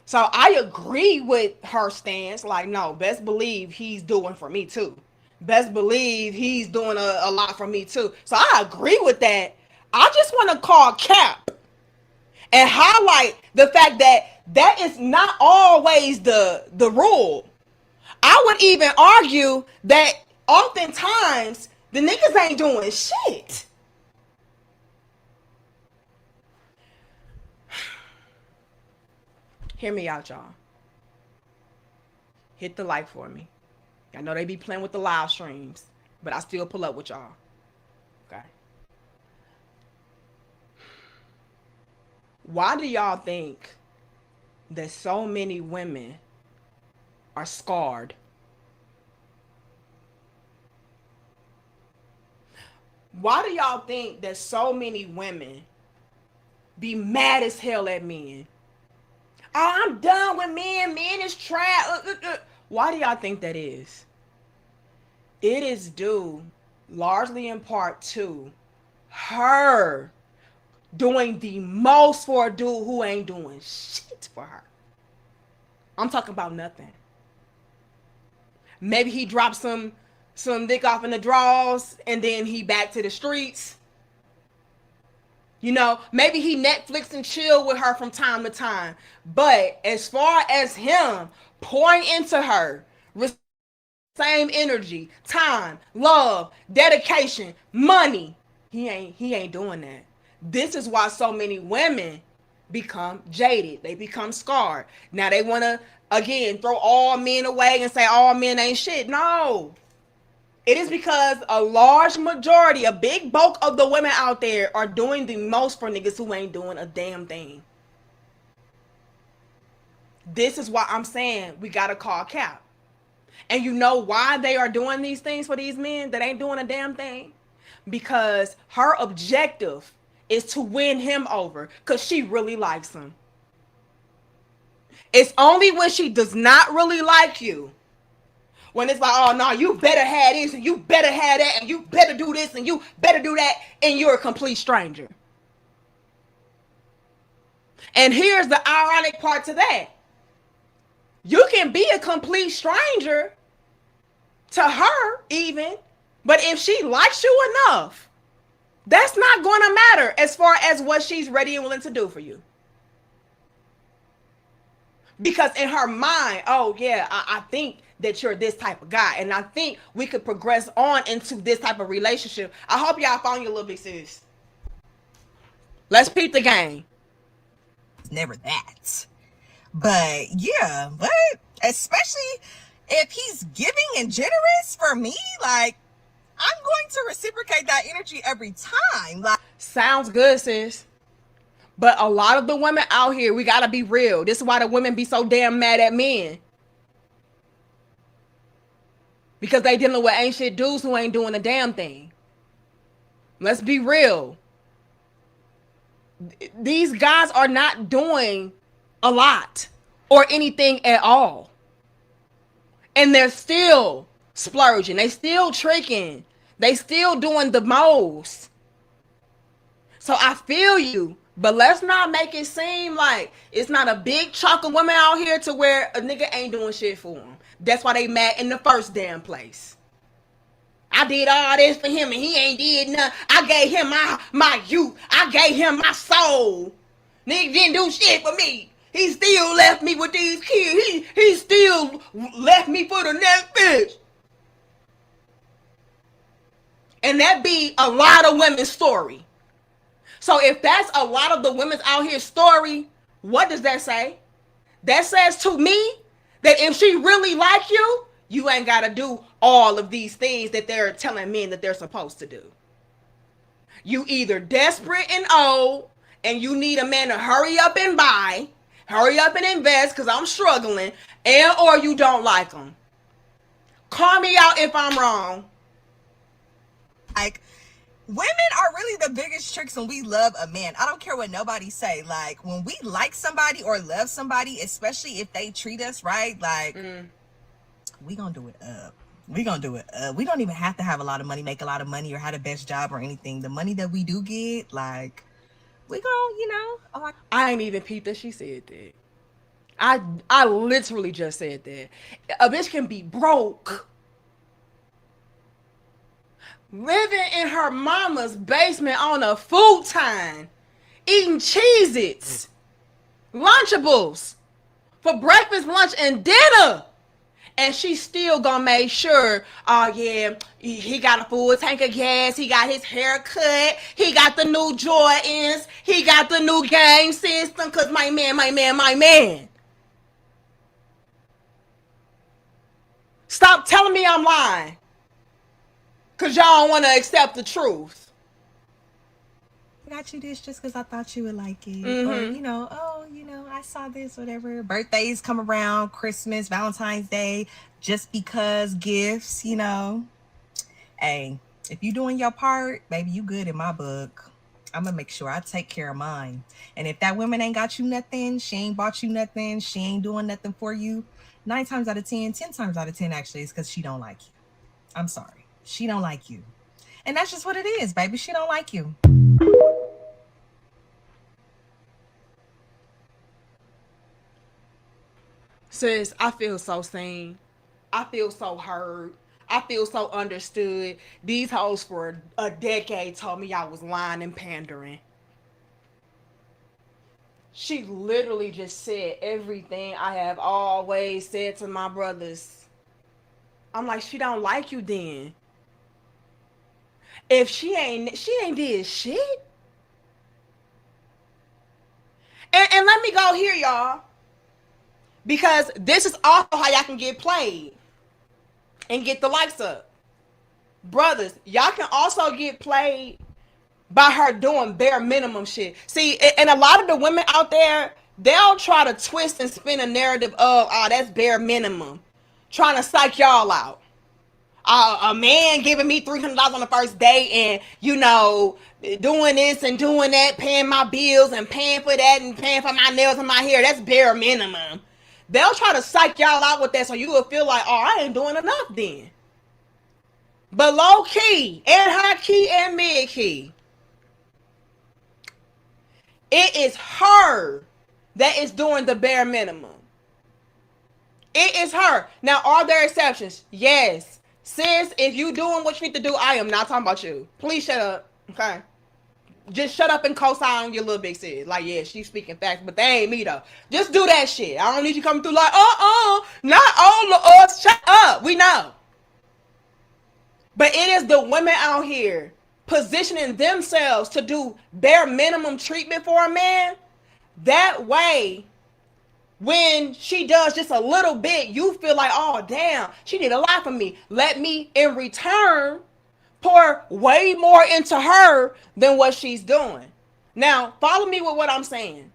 [SPEAKER 2] So I agree with her stance. Like, no, best believe he's doing for me too. Best believe he's doing a lot for me too. So I agree with that. I just want to call cap and highlight the fact that that is not always the rule. I would even argue that oftentimes the niggas ain't doing shit. Hear me out, y'all. Hit the like for me. I know they be playing with the live streams, but I still pull up with y'all. Okay. Why do y'all think that so many women are scarred? Why do y'all think that so many women be mad as hell at men? Oh, I'm done with men. Men is trash. Why do y'all think that is? It is due largely in part to her doing the most for a dude who ain't doing shit for her. I'm talking about nothing. Maybe he dropped some dick off in the drawers and then he back to the streets. You know, maybe he Netflix and chill with her from time to time. But as far as him pouring into her, same energy, time, love, dedication, money, he ain't doing that. This is why so many women become jaded. They become scarred. Now they want to, again, throw all men away and say all men ain't shit. No. It is because a large majority, a big bulk of the women out there are doing the most for niggas who ain't doing a damn thing. This is why I'm saying we gotta call cap. And you know why they are doing these things for these men that ain't doing a damn thing? Because her objective is to win him over because she really likes him. It's only when she does not really like you, when it's like, oh no, you better have this and you better have that and you better do this and you better do that, and you're a complete stranger. And here's the ironic part to that. You can be a complete stranger to her even, but if she likes you enough, that's not going to matter as far as what she's ready and willing to do for you. Because in her mind, oh yeah, I think that you're this type of guy, and I think we could progress on into this type of relationship. I hope y'all found your little big sis. Let's peep the game.
[SPEAKER 3] Never that. But yeah, but especially if he's giving and generous for me, like, I'm going to reciprocate that energy every time. Like,
[SPEAKER 2] sounds good, sis. But a lot of the women out here, we gotta be real. This is why the women be so damn mad at men. Because they dealing with ain't shit dudes who ain't doing a damn thing. Let's be real. These guys are not doing a lot or anything at all. And they're still splurging. They still tricking. They still doing the most. So I feel you. But let's not make it seem like it's not a big chunk of women out here to where a nigga ain't doing shit for them. That's why they mad in the first damn place. I did all this for him and he ain't did nothing. I gave him my youth. I gave him my soul. Nigga didn't do shit for me. He still left me with these kids. He still left me for the next bitch. And that be a lot of women's story. So if that's a lot of the women's out here story, what does that say? That says to me that if she really like you, you ain't got to do all of these things that they're telling men that they're supposed to do. You either desperate and old and you need a man to hurry up and buy, hurry up and invest because I'm struggling, and or you don't like them. Call me out if I'm wrong.
[SPEAKER 3] Like, women are really the biggest tricks when we love a man. I don't care what nobody say. Like, when we like somebody or love somebody, especially if they treat us right, like, we gonna do it up. We gonna do it up. We don't even have to have a lot of money, make a lot of money, or have the best job or anything. The money that we do get, like, we gonna, you know. Oh,
[SPEAKER 2] I ain't even peeped that she said that. I literally just said that. A bitch can be broke, living in her mama's basement on a futon, eating Cheez-Its, Lunchables for breakfast, lunch, and dinner. And she still gonna make sure, oh yeah, he got a full tank of gas, he got his hair cut, he got the new Jordans, he got the new game system, cause my man. Stop telling me I'm lying. Cause y'all don't wanna accept the truth.
[SPEAKER 3] I got you this just because I thought you would like it. Or, you know, oh, you know, I saw this, whatever. Birthdays come around, Christmas, Valentine's Day, just because gifts, you know. Hey, if you doing your part, baby, you good in my book. I'm going to make sure I take care of mine. And if that woman ain't got you nothing, she ain't bought you nothing, she ain't doing nothing for you, 9 times out of 10, 10 times out of 10, actually, it's because she don't like you. I'm sorry. She don't like you. And that's just what it is, baby. She don't like you.
[SPEAKER 2] Sis, I feel so seen. I feel so heard. I feel so understood. These hoes for a decade told me I was lying and pandering. She literally just said everything I have always said to my brothers. I'm like, she don't like you then. If she ain't did shit. And let me go here, y'all, because this is also how y'all can get played and get the likes up. Brothers, y'all can also get played by her doing bare minimum shit. See, and a lot of the women out there, they'll try to twist and spin a narrative of, oh, that's bare minimum, trying to psych y'all out. A man giving me $300 on the first date, and doing this and doing that, paying my bills and paying for that and paying for my nails and my hair, that's bare minimum. They'll try to psych y'all out with that, so you will feel like, oh, I ain't doing enough then. But low key and high key and mid key, it is her that is doing the bare minimum. It is her. Now, are there exceptions? Yes. Sis, if you doing what you need to do, I am not talking about you. Please shut up. Okay? Just shut up and co-sign on your little big sis. Like, yeah, she's speaking facts, but they ain't me though. Just do that shit. I don't need you coming through like, not all of us. Shut up. We know. But it is the women out here positioning themselves to do bare minimum treatment for a man. That way, when she does just a little bit, you feel like, oh, damn, she did a lot for me. Let me, in return, pour way more into her than what she's doing. Now, follow me with what I'm saying.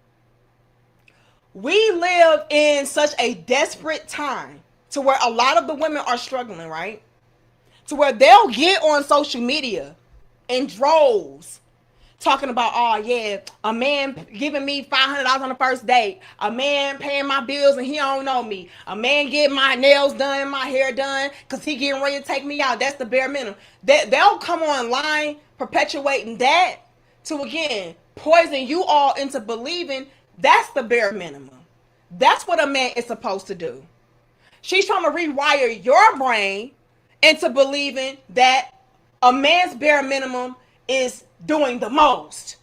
[SPEAKER 2] We live in such a desperate time to where a lot of the women are struggling, right? To where they'll get on social media in droves talking about, oh yeah, a man giving me $500 on the first date, a man paying my bills and he don't know me, a man getting my nails done, my hair done because he getting ready to take me out. That's the bare minimum. They'll come online perpetuating that to, again, poison you all into believing that's the bare minimum. That's what a man is supposed to do. She's trying to rewire your brain into believing that a man's bare minimum is doing the most,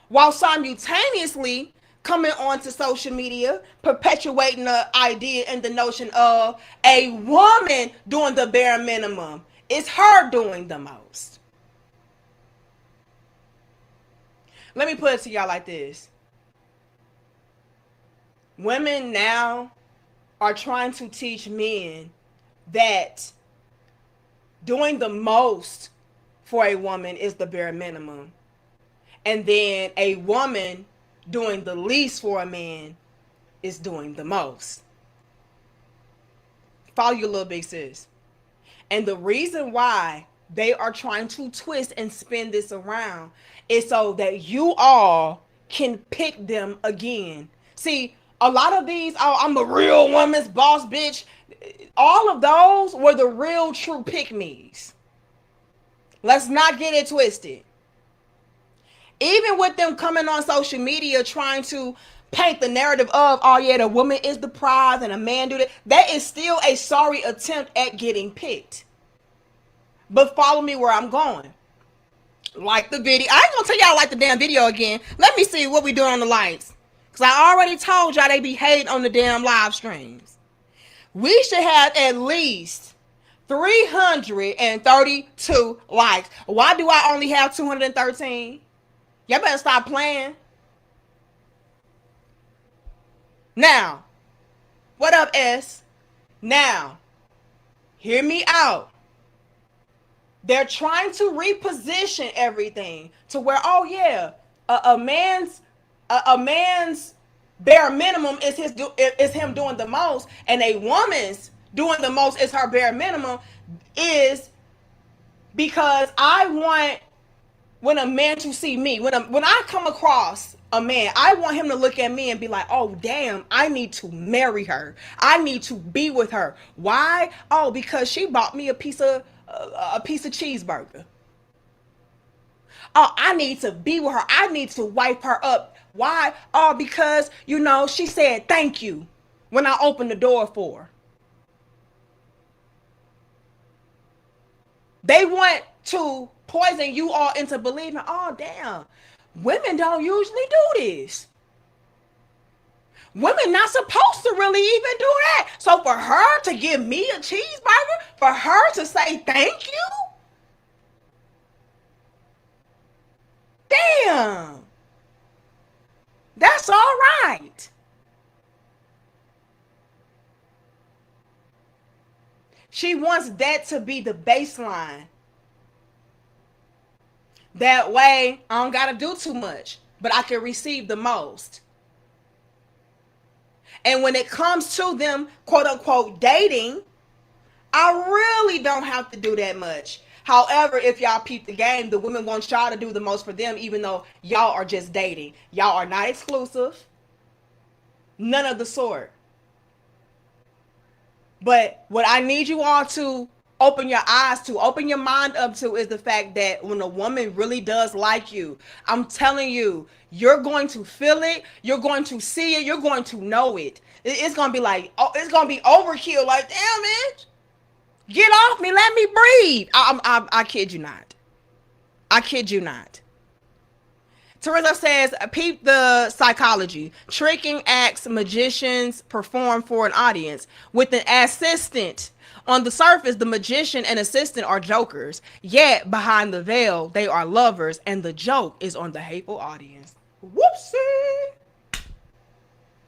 [SPEAKER 2] while simultaneously coming onto social media, perpetuating the idea and the notion of a woman doing the bare minimum. It's her doing the most. Let me put it to y'all like this. Women now are trying to teach men that doing the most for a woman is the bare minimum. And then a woman doing the least for a man is doing the most. Follow your little big sis. And the reason why they are trying to twist and spin this around is so that you all can pick them again. See, a lot of these, oh, I'm a real woman's boss bitch. All of those were the real true pick-me's. Let's not get it twisted. Even with them coming on social media trying to paint the narrative of, oh yeah, the woman is the prize and a man do that, that is still a sorry attempt at getting picked. But follow me where I'm going. Like the video. I ain't gonna tell y'all like the damn video again. Let me see what we doing on the likes. Because I already told y'all they be hating on the damn live streams. We should have at least 332 likes. Why do I only have 213? Y'all better stop playing. Now, what up, S? Now, hear me out. They're trying to reposition everything to where, oh yeah, a man's bare minimum is him doing the most, and a woman's doing the most is her bare minimum, is because I want, when a man to see me, when I come across a man, I want him to look at me and be like, oh damn, I need to marry her, I need to be with her. Why? Oh, because she bought me a piece of cheeseburger. Oh, I need to be with her, I need to wipe her up. Why? Oh, because she said thank you when I opened the door for her. They want to poison you all into believing, oh damn, women don't usually do this. Women not supposed to really even do that. So for her to give me a cheeseburger, for her to say thank you, damn, that's all She wants that to be the baseline. That way, I don't gotta do too much, but I can receive the most. And when it comes to them, quote unquote, dating, I really don't have to do that much. However, if y'all peep the game, the women want y'all to do the most for them, even though y'all are just dating. Y'all are not exclusive. None of the sort. But what I need you all to open your eyes to, open your mind up to, is the fact that when a woman really does like you, I'm telling you, you're going to feel it, you're going to see it, you're going to know it. It's going to be like, oh, it's going to be overkill. Like, damn, bitch, get off me, let me breathe. I kid you not. I kid you not. Teresa says, peep the psychology. Tricking acts magicians perform for an audience with an assistant. On the surface, the magician and assistant are jokers. Yet, behind the veil, they are lovers, and the joke is on the hateful audience. Whoopsie!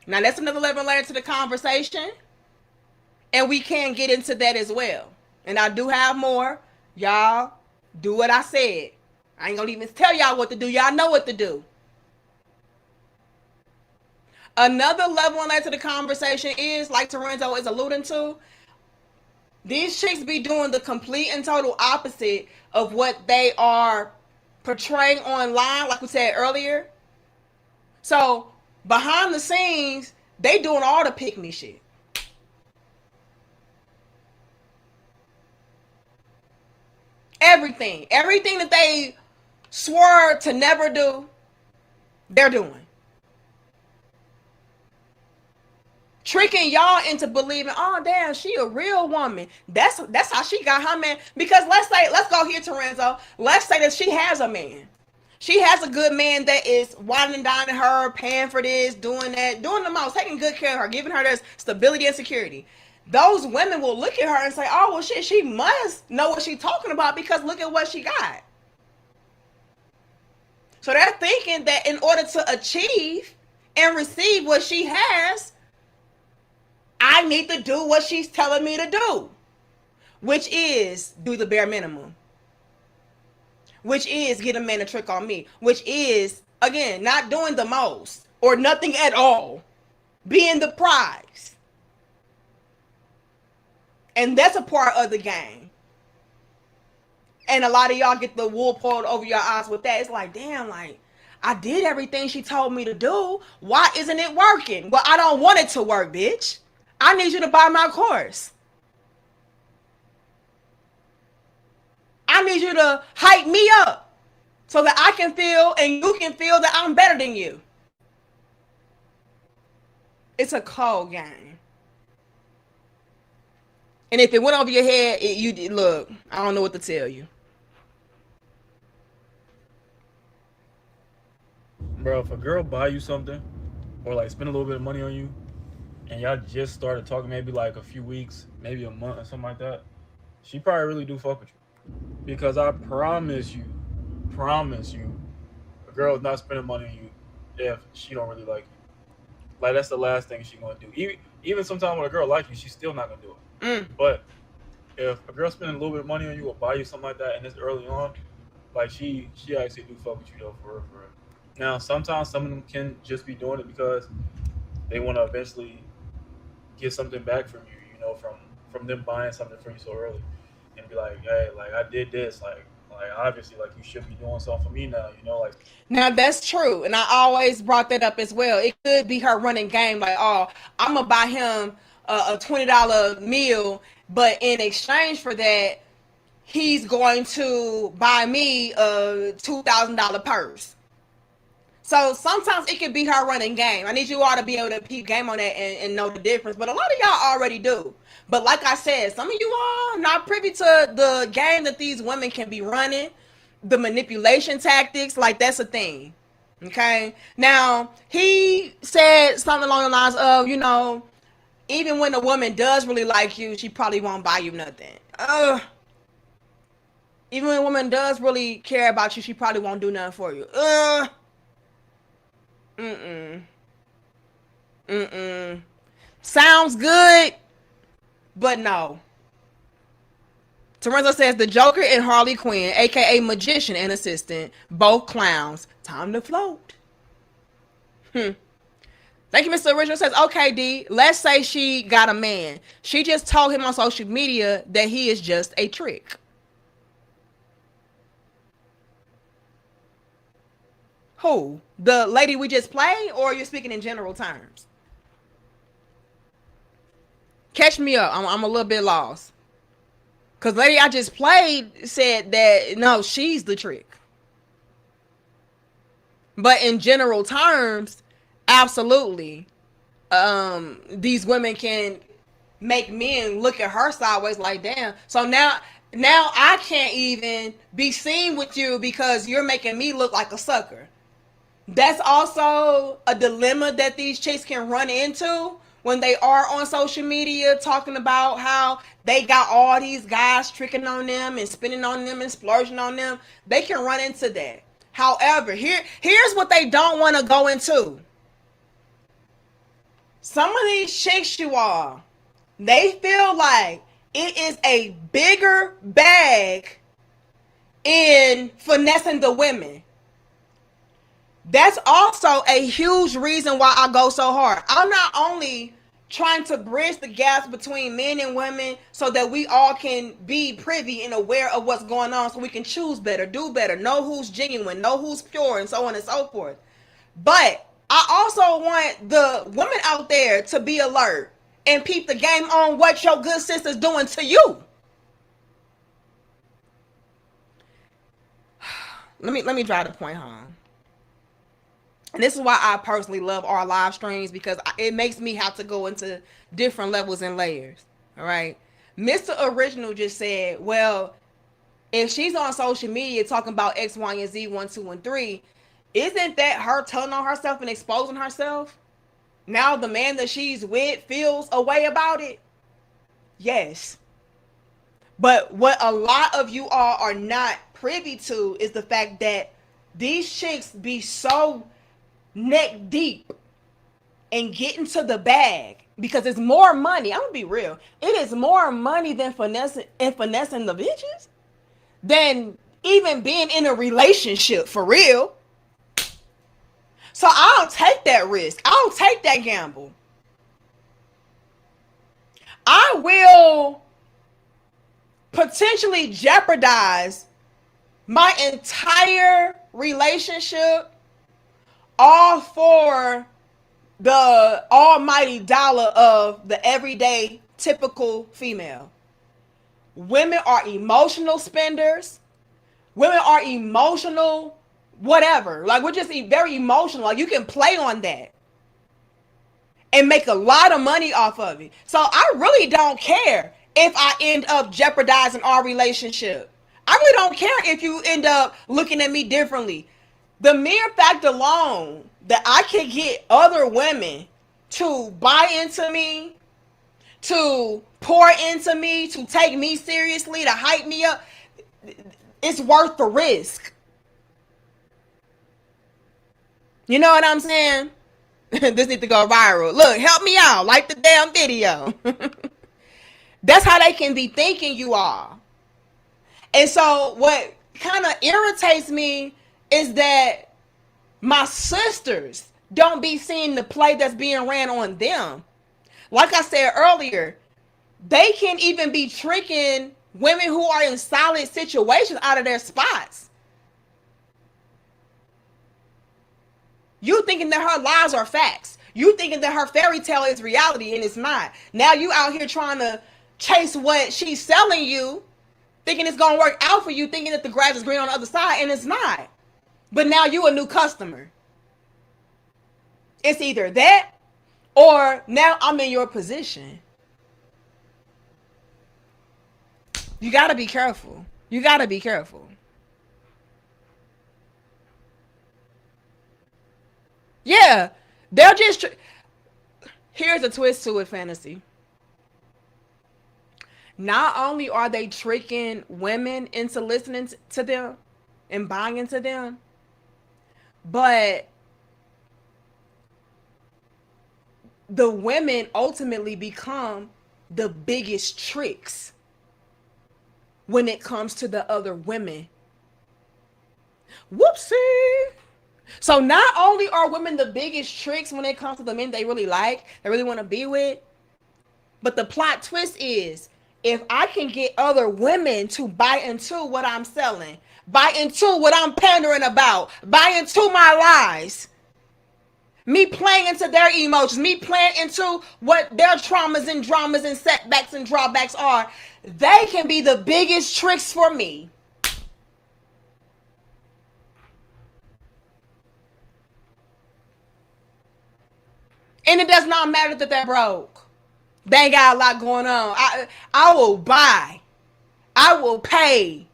[SPEAKER 2] Now, that's another level layer to the conversation. And we can get into that as well. And I do have more. Y'all, do what I said. I ain't gonna even tell y'all what to do. Y'all know what to do. Another level on that to the conversation is, like Torenzo is alluding to, these chicks be doing the complete and total opposite of what they are portraying online, like we said earlier. So, behind the scenes, they doing all the pick me shit. Everything that they swore to never do, they're doing. Tricking y'all into believing, oh damn, she a real woman. That's how she got her man. Because let's go here, Torenzo. Let's say that she has a man. She has a good man that is winding and dining her, paying for this, doing that, doing the most, taking good care of her, giving her this stability and security. Those women will look at her and say, oh well shit, she must know what she's talking about because look at what she got. So they're thinking that in order to achieve and receive what she has, I need to do what she's telling me to do, which is do the bare minimum, which is get a man to trick on me, which is, again, not doing the most or nothing at all, being the prize. And that's a part of the game. And a lot of y'all get the wool pulled over your eyes with that. It's like, damn, like, I did everything she told me to do. Why isn't it working? Well, I don't want it to work, bitch. I need you to buy my course. I need you to hype me up so that I can feel and you can feel that I'm better than you. It's a cold game. And if it went over your head, look, I don't know what to tell you.
[SPEAKER 4] Bro, if a girl buy you something or like spend a little bit of money on you and y'all just started talking maybe like a few weeks, maybe a month or something like that, she probably really do fuck with you. Because I promise you, a girl is not spending money on you if she don't really like you. Like, that's the last thing she gonna do. Even sometimes when a girl like you, she's still not gonna do it. But if a girl spending a little bit of money on you or buy you something like that and it's early on, like she actually do fuck with you though, for real. Now, sometimes some of them can just be doing it because they want to eventually get something back from you, you know, from them buying something for you so early, and be like, hey, like I did this, like obviously, like you should be doing something for me now, you know, like.
[SPEAKER 2] Now that's true, and I always brought that up as well. It could be her running game, like, oh, I'm gonna buy him a $20 meal, but in exchange for that, he's going to buy me a $2,000 purse. So sometimes it can be her running game. I need you all to be able to peep game on that and know the difference. But a lot of y'all already do. But like I said, some of you all not privy to the game that these women can be running, the manipulation tactics. Like, that's a thing. Okay. Now, he said something along the lines of, you know, even when a woman does really like you, she probably won't buy you nothing. Even when a woman does really care about you, she probably won't do nothing for you. Sounds good, but no. Torenzo says the Joker and Harley Quinn, aka magician and assistant, both clowns. Time to float. Thank you, Mr. Original says, okay, D, let's say she got a man. She just told him on social media that he is just a trick. Who? The lady we just played, or you're speaking in general terms? Catch me up. I'm a little bit lost. Because lady I just played said that, no, she's the trick. But in general terms, absolutely, these women can make men look at her sideways like, damn. So now I can't even be seen with you because you're making me look like a sucker. That's also a dilemma that these chicks can run into when they are on social media talking about how they got all these guys tricking on them and spending on them and splurging on them. They can run into that. However, here's what they don't want to go into. Some of these chicks, you all, they feel like it is a bigger bag in finessing the women. That's also a huge reason why I go so hard. I'm not only trying to bridge the gaps between men and women so that we all can be privy and aware of what's going on so we can choose better, do better, know who's genuine, know who's pure, and so on and so forth. But I also want the women out there to be alert and peep the game on what your good sister's doing to you. Let me drive the point home. And this is why I personally love our live streams, because it makes me have to go into different levels and layers. All right. Mr. Original just said, well, if she's on social media talking about X, Y, and Z, 1, 2, and 3, isn't that her telling on herself and exposing herself? Now the man that she's with feels a way about it? Yes. But what a lot of you all are not privy to is the fact that these chicks be so neck deep and get into the bag because it's more money. I'm gonna be real. It is more money than finessing the bitches than even being in a relationship for real. So I don't take that risk. I don't take that gamble. I will potentially jeopardize my entire relationship all for the almighty dollar of the everyday typical female. Women are emotional spenders. Women are emotional whatever. Like, we're just very emotional. Like, you can play on that and make a lot of money off of it. So I really don't care if I end up jeopardizing our relationship. I really don't care if you end up looking at me differently. The mere fact alone that I can get other women to buy into me, to pour into me, to take me seriously, to hype me up, it's worth the risk. You know what I'm saying? This needs to go viral. Look, help me out. Like the damn video. That's how they can be thinking, you all. And so what kind of irritates me is that my sisters don't be seeing the play that's being ran on them. Like I said earlier, they can even be tricking women who are in solid situations out of their spots. You thinking that her lies are facts. You thinking that her fairy tale is reality, and it's not. Now you out here trying to chase what she's selling you, thinking it's going to work out for you, thinking that the grass is green on the other side, and it's not. But now you a new customer. It's either that or now I'm in your position. You got to be careful. You got to be careful. Yeah, they'll just... Here's a twist to it, Fantasy. Not only are they tricking women into listening to them and buying into them, but the women ultimately become the biggest tricks when it comes to the other women. Whoopsie. So not only are women the biggest tricks when it comes to the men they really like, they really want to be with, but the plot twist is if I can get other women to buy into what I'm selling, buy into what I'm pandering about, buy into my lies, me playing into their emotions, me playing into what their traumas and dramas and setbacks and drawbacks are, they can be the biggest tricks for me. And it does not matter that they're broke. They ain't got a lot going on. I will buy. I will pay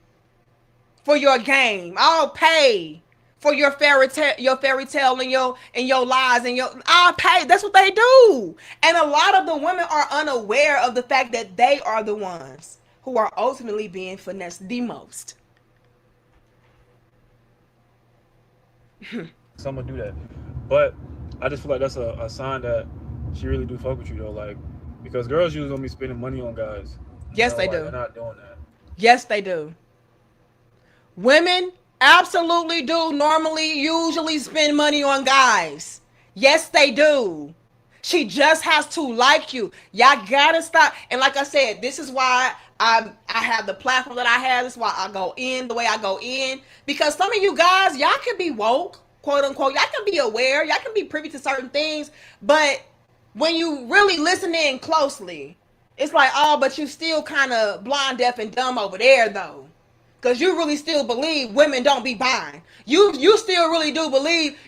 [SPEAKER 2] for your game. I'll pay for your fairy tale and your lies and I'll pay. That's what they do. And a lot of the women are unaware of the fact that they are the ones who are ultimately being finessed the most.
[SPEAKER 4] Someone do that, but I just feel like that's a sign that she really do fuck with you though, like because girls usually gonna be spending money on guys.
[SPEAKER 2] Yes, they do.
[SPEAKER 4] They're not doing that.
[SPEAKER 2] Yes, they do. Women absolutely do usually spend money on guys. Yes, they do. She just has to like you. Y'all gotta stop. And like I said, this is why I have the platform that I have. This is why I go in the way I go in. Because some of you guys, y'all can be woke, quote unquote. Y'all can be aware. Y'all can be privy to certain things. But when you really listen in closely, it's like, oh, but you still kind of blind, deaf, and dumb over there, though. Because you really still believe women don't be buying. You still really do believe,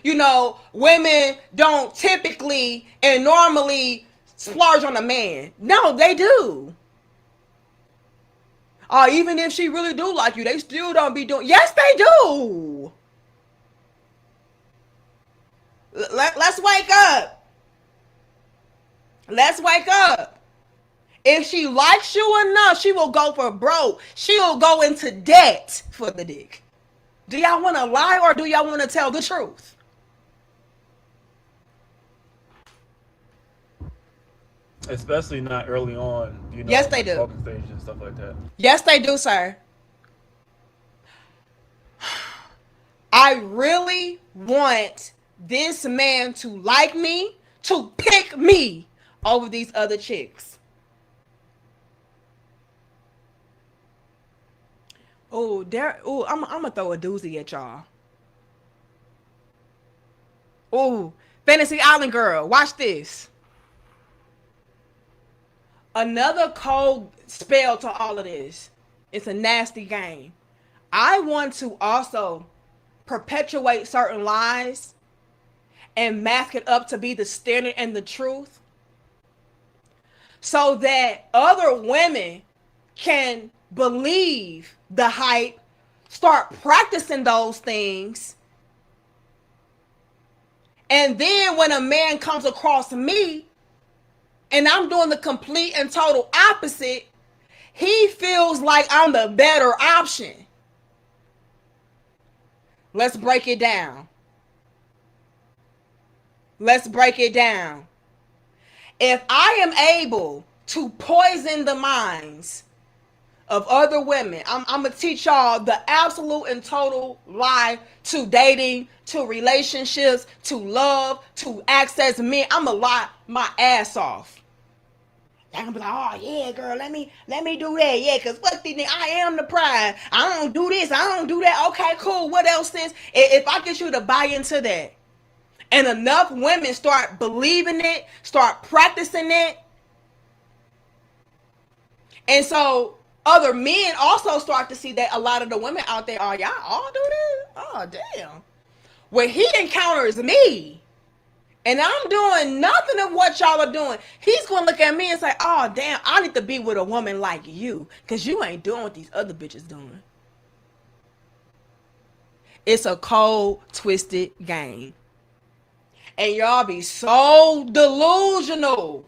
[SPEAKER 2] women don't typically and normally splurge on a man. No, they do. Even if she really do like you, they still don't be doing. Yes, they do. Let's wake up. Let's wake up. If she likes you enough, she will go for broke. She'll go into debt for the dick. Do y'all want to lie or do y'all want to tell the truth?
[SPEAKER 4] Especially not early on,
[SPEAKER 2] Yes, they do.
[SPEAKER 4] Talking stage and stuff like that.
[SPEAKER 2] Yes, they do, sir. I really want this man to like me, to pick me over these other chicks. I'm gonna throw a doozy at y'all. Oh, Fantasy Island girl, watch this. Another cold spell to all of this. It's a nasty game. I want to also perpetuate certain lies and mask it up to be the standard and the truth so that other women can believe the hype, start practicing those things, and then when a man comes across me and I'm doing the complete and total opposite, he feels like I'm the better option. Let's break it down. Let's break it down. If I am able to poison the minds of other women, I'm going to teach y'all the absolute and total lie to dating, to relationships, to love, to access men. I'm going to lie my ass off. Y'all going to be like, oh yeah, girl, let me do that. Yeah, because fuck these niggas, I am the prize. I don't do this, I don't do that. Okay, cool. What else is? If I get you to buy into that, and enough women start believing it, start practicing it, and so other men also start to see that a lot of the women out there are, y'all all do this? Oh, damn. When he encounters me and I'm doing nothing of what y'all are doing, he's going to look at me and say, oh, damn, I need to be with a woman like you because you ain't doing what these other bitches doing. It's a cold, twisted game. And y'all be so delusional.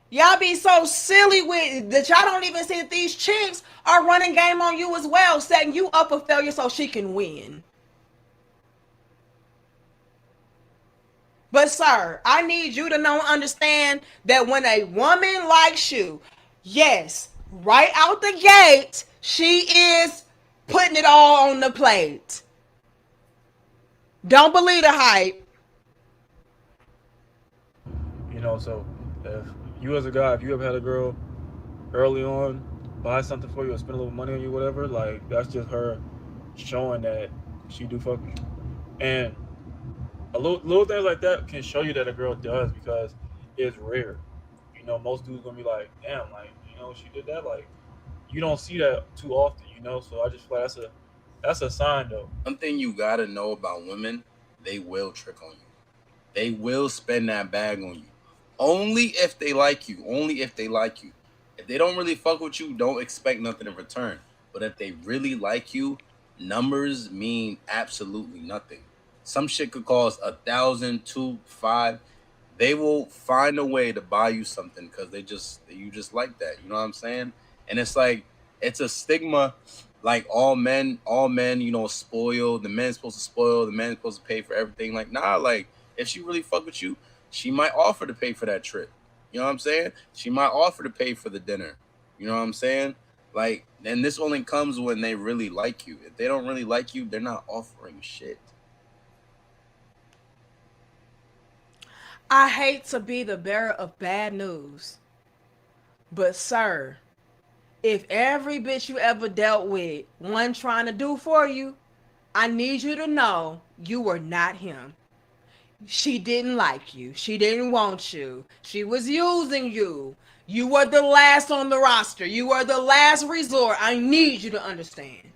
[SPEAKER 2] Y'all be so silly with that y'all don't even see that these chicks are running game on you as well, setting you up for failure so she can win. But sir, I need you to know and understand that when a woman likes you, yes, right out the gate, she is putting it all on the plate. Don't believe the hype.
[SPEAKER 4] So if you as a guy, if you ever had a girl early on buy something for you or spend a little money on you, whatever, like that's just her showing that she do fuck with you. And a little things like that can show you that a girl does because it's rare. Most dudes gonna be like, damn, like, she did that. Like, you don't see that too often. So I just feel like that's a sign though.
[SPEAKER 5] One thing you gotta know about women, they will trick on you. They will spend that bag on you. Only if they like you. Only if they like you. If they don't really fuck with you, don't expect nothing in return. But if they really like you, numbers mean absolutely nothing. Some shit could cost 1,000, 2, 5. They will find a way to buy you something because you just like that. You know what I'm saying? And it's like, it's a stigma. Like all men, spoil. The man's supposed to spoil. The man's supposed to pay for everything. Like, nah, like if she really fuck with you, she might offer to pay for that trip. You know what I'm saying? She might offer to pay for the dinner. You know what I'm saying? Like, and this only comes when they really like you. If they don't really like you, they're not offering shit.
[SPEAKER 2] I hate to be the bearer of bad news, but sir, if every bitch you ever dealt with wasn't trying to do for you, I need you to know you were not him. She didn't like you. She didn't want you. She was using you. You were the last on the roster. You were the last resort. I need you to understand.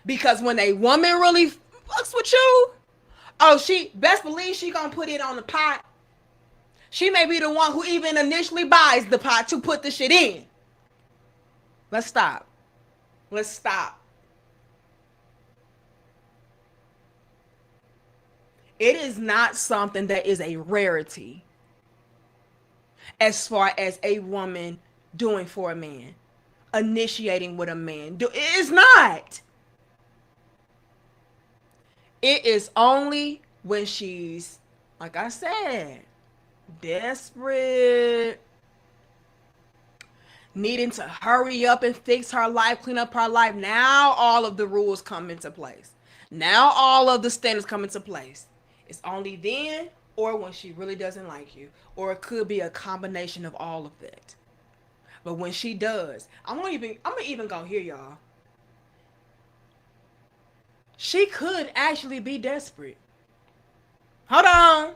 [SPEAKER 2] Because when a woman really fucks with you, she best believe she gonna put it on the pot. She may be the one who even initially buys the pot to put the shit in. Let's stop. It is not something that is a rarity as far as a woman doing for a man, initiating with a man. It is not. It is only when she's, like I said, desperate, needing to hurry up and fix her life, clean up her life. Now all of the rules come into place. Now all of the standards come into place. It's only then or when she really doesn't like you. Or it could be a combination of all of that. But when she does, I'm gonna even go here, y'all. She could actually be desperate. Hold on.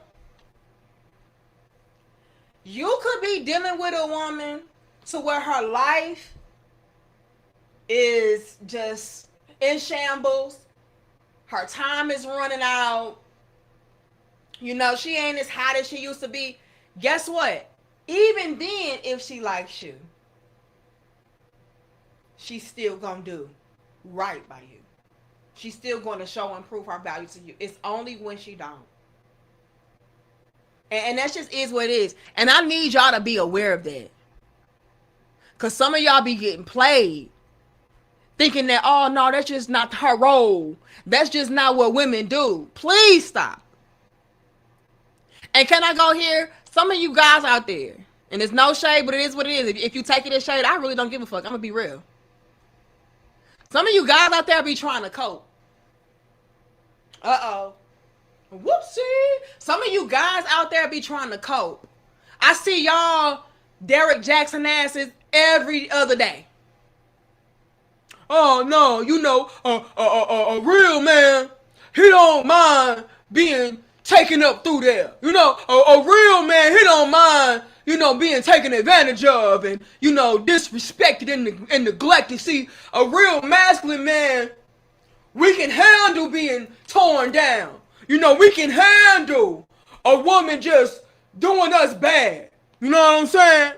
[SPEAKER 2] You could be dealing with a woman to where her life is just in shambles. Her time is running out. She ain't as hot as she used to be. Guess what? Even then, if she likes you, she's still gonna do right by you. She's still going to show and prove her value to you. It's only when she don't. And that just is what it is. And I need y'all to be aware of that. Because some of y'all be getting played. Thinking that, oh, no, that's just not her role. That's just not what women do. Please stop. And can I go here? Some of you guys out there, and it's no shade, but it is what it is. If you take it as shade, I really don't give a fuck. I'm going to be real. Some of you guys out there be trying to cope. Uh-oh. Whoopsie. Some of you guys out there be trying to cope. I see y'all Derek Jackson asses every other day. Oh, no, a real man, he don't mind being taken up through there. A real man, he don't mind, being taken advantage of and, disrespected and neglected. See, a real masculine man, we can handle being torn down. We can handle a woman just doing us bad. You know what I'm saying?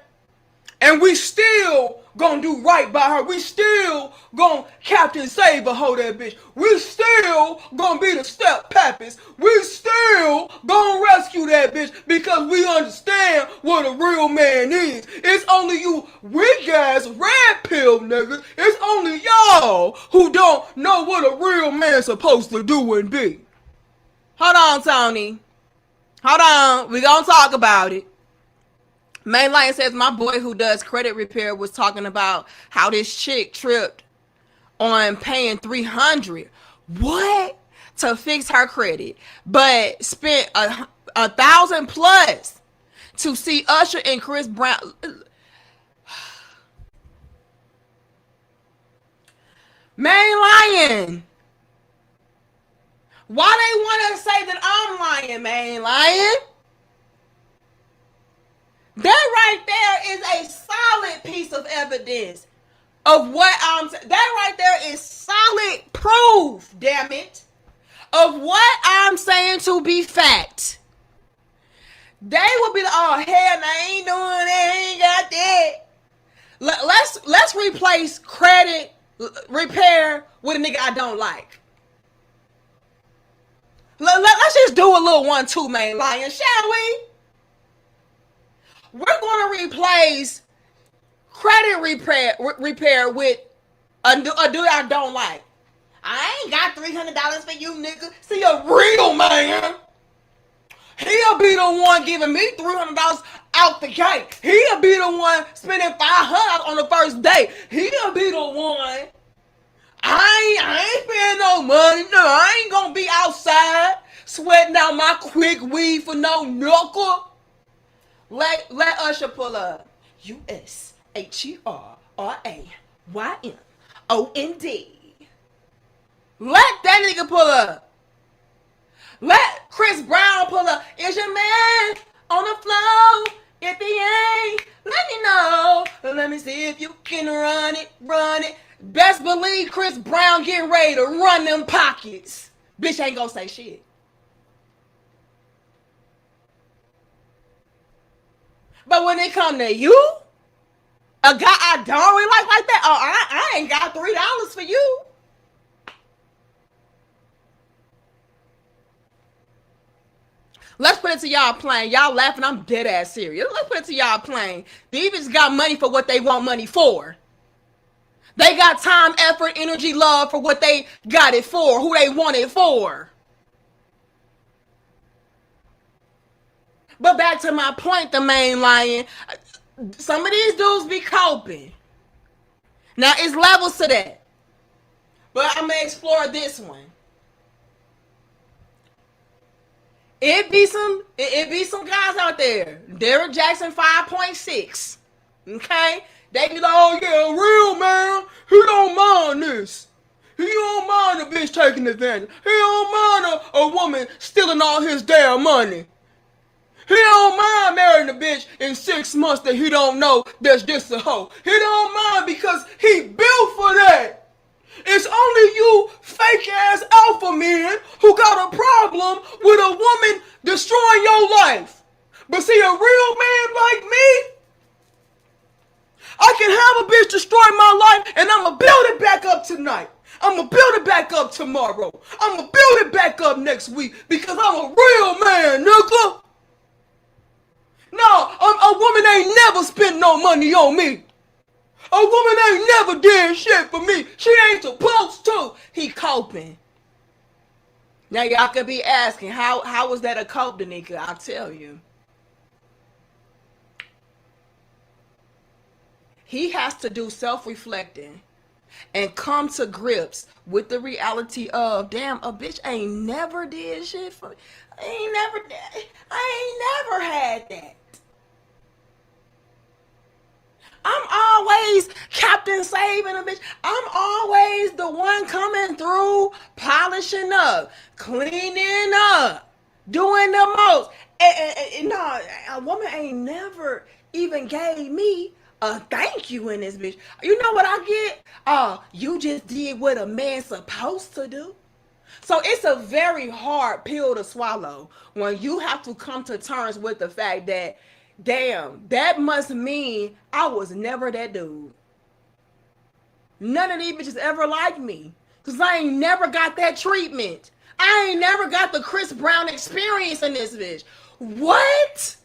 [SPEAKER 2] And we still gonna do right by her. We still gonna Captain Saber hold that bitch. We still gonna be the step pappas. We still gonna rescue that bitch because we understand what a real man is. It's only you weak ass red pill niggas. It's only y'all who don't know what a real man's supposed to do and be. Hold on, Tony. Hold on. We gonna talk about it. Main Lion says, my boy who does credit repair was talking about how this chick tripped on paying $300 what to fix her credit, but spent $1,000 plus to see Usher and Chris Brown. Main Lion, why they want to say that I'm lying, Main Lion? That right there is a solid piece of evidence of what I'm saying. That right there is solid proof, damn it, of what I'm saying to be fact. They will be like, oh hell, I ain't doing that, I ain't got that. Let's replace credit repair with a nigga I don't like. Let's just do a little 1-2, Main Lion, shall we? We're going to replace credit repair with a dude I don't like. I ain't got $300 for you, nigga. See, a real man, he'll be the one giving me $300 out the gate. He'll be the one spending $500 on the first day. He'll be the one. I ain't spending no money. No, I ain't gonna be outside sweating out my quick weed for no knuckle. Let Usher pull up. USHERRAYMOND. Let that nigga pull up. Let Chris Brown pull up. Is your man on the floor? If he ain't, let me know. Let me see if you can run it. Best believe Chris Brown getting ready to run them pockets. Bitch ain't gonna say shit. But when it come to you, a guy I don't really like that, oh, I ain't got $3 for you. Let's put it to y'all plain. Y'all laughing, I'm dead ass serious. Let's put it to y'all plain. These bitches got money for what they want money for. They got time, effort, energy, love for what they got it for, who they want it for. But back to my point, the Main Lion, some of these dudes be coping. Now, it's levels to that. But I'm going to explore this one. It be some guys out there. Derrick Jackson 5.6. Okay? They be like, oh yeah, real man. He don't mind this. He don't mind a bitch taking advantage. He don't mind a woman stealing all his damn money. He don't mind marrying a bitch in 6 months that he don't know that's just a hoe. He don't mind because he built for that. It's only you fake ass alpha men who got a problem with a woman destroying your life. But see, a real man like me, I can have a bitch destroy my life and I'ma build it back up tonight. I'ma build it back up tomorrow. I'ma build it back up next week because I'm a real man, nigga. No, a woman ain't never spent no money on me. A woman ain't never did shit for me. She ain't supposed to. He coping. Now y'all could be asking, how was that a cope, Danica? I'll tell you. He has to do self-reflecting and come to grips with the reality of, damn, a bitch ain't never did shit for me. I ain't never had that. I'm always Captain Saving a bitch. I'm always the one coming through, polishing up, cleaning up, doing the most. No, a woman ain't never even gave me a thank you in this bitch. You know what I get? You just did what a man's supposed to do. So it's a very hard pill to swallow when you have to come to terms with the fact that, damn, that must mean I was never that dude. None of these bitches ever liked me because I ain't never got that treatment. I ain't never got the Chris Brown experience in this bitch. What?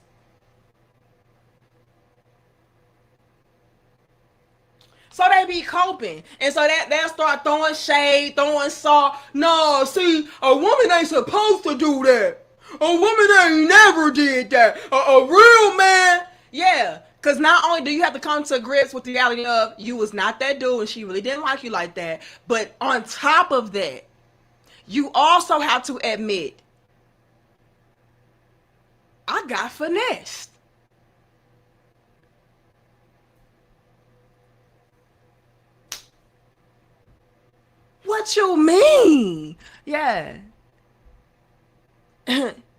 [SPEAKER 2] So they be coping. And so they'll start throwing shade, throwing salt. No, see, a woman ain't supposed to do that. A woman ain't never did that. A real man, Yeah, because not only do you have to come to grips with the reality of you was not that dude and she really didn't like you like that, but on top of that, you also have to admit, I got finessed. What you mean? Yeah.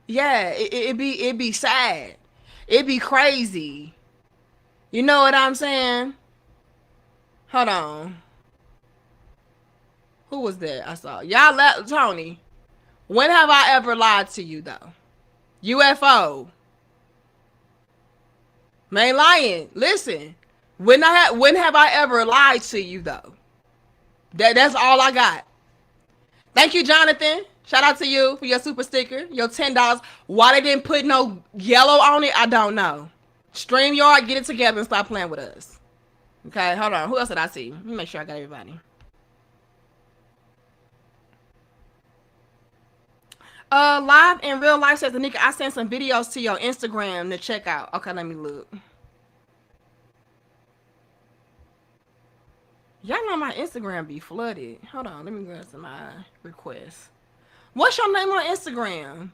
[SPEAKER 2] Yeah, it be sad. It be crazy. You know what I'm saying? Hold on. Who was that? I saw. Tony. When have I ever lied to you though? UFO. Man lying. Listen. When have I ever lied to you though? That's all I got. Thank you, Jonathan. Shout out to you for your super sticker, your $10. Why they didn't put no yellow on it, I don't know. StreamYard, get it together and stop playing with us. Okay, hold on. Who else did I see? Let me make sure I got everybody. Live in real life says Anika, I sent some videos to your Instagram to check out. Okay, let me look. Y'all know my Instagram be flooded. Hold on, let me go to my requests. What's your name on Instagram?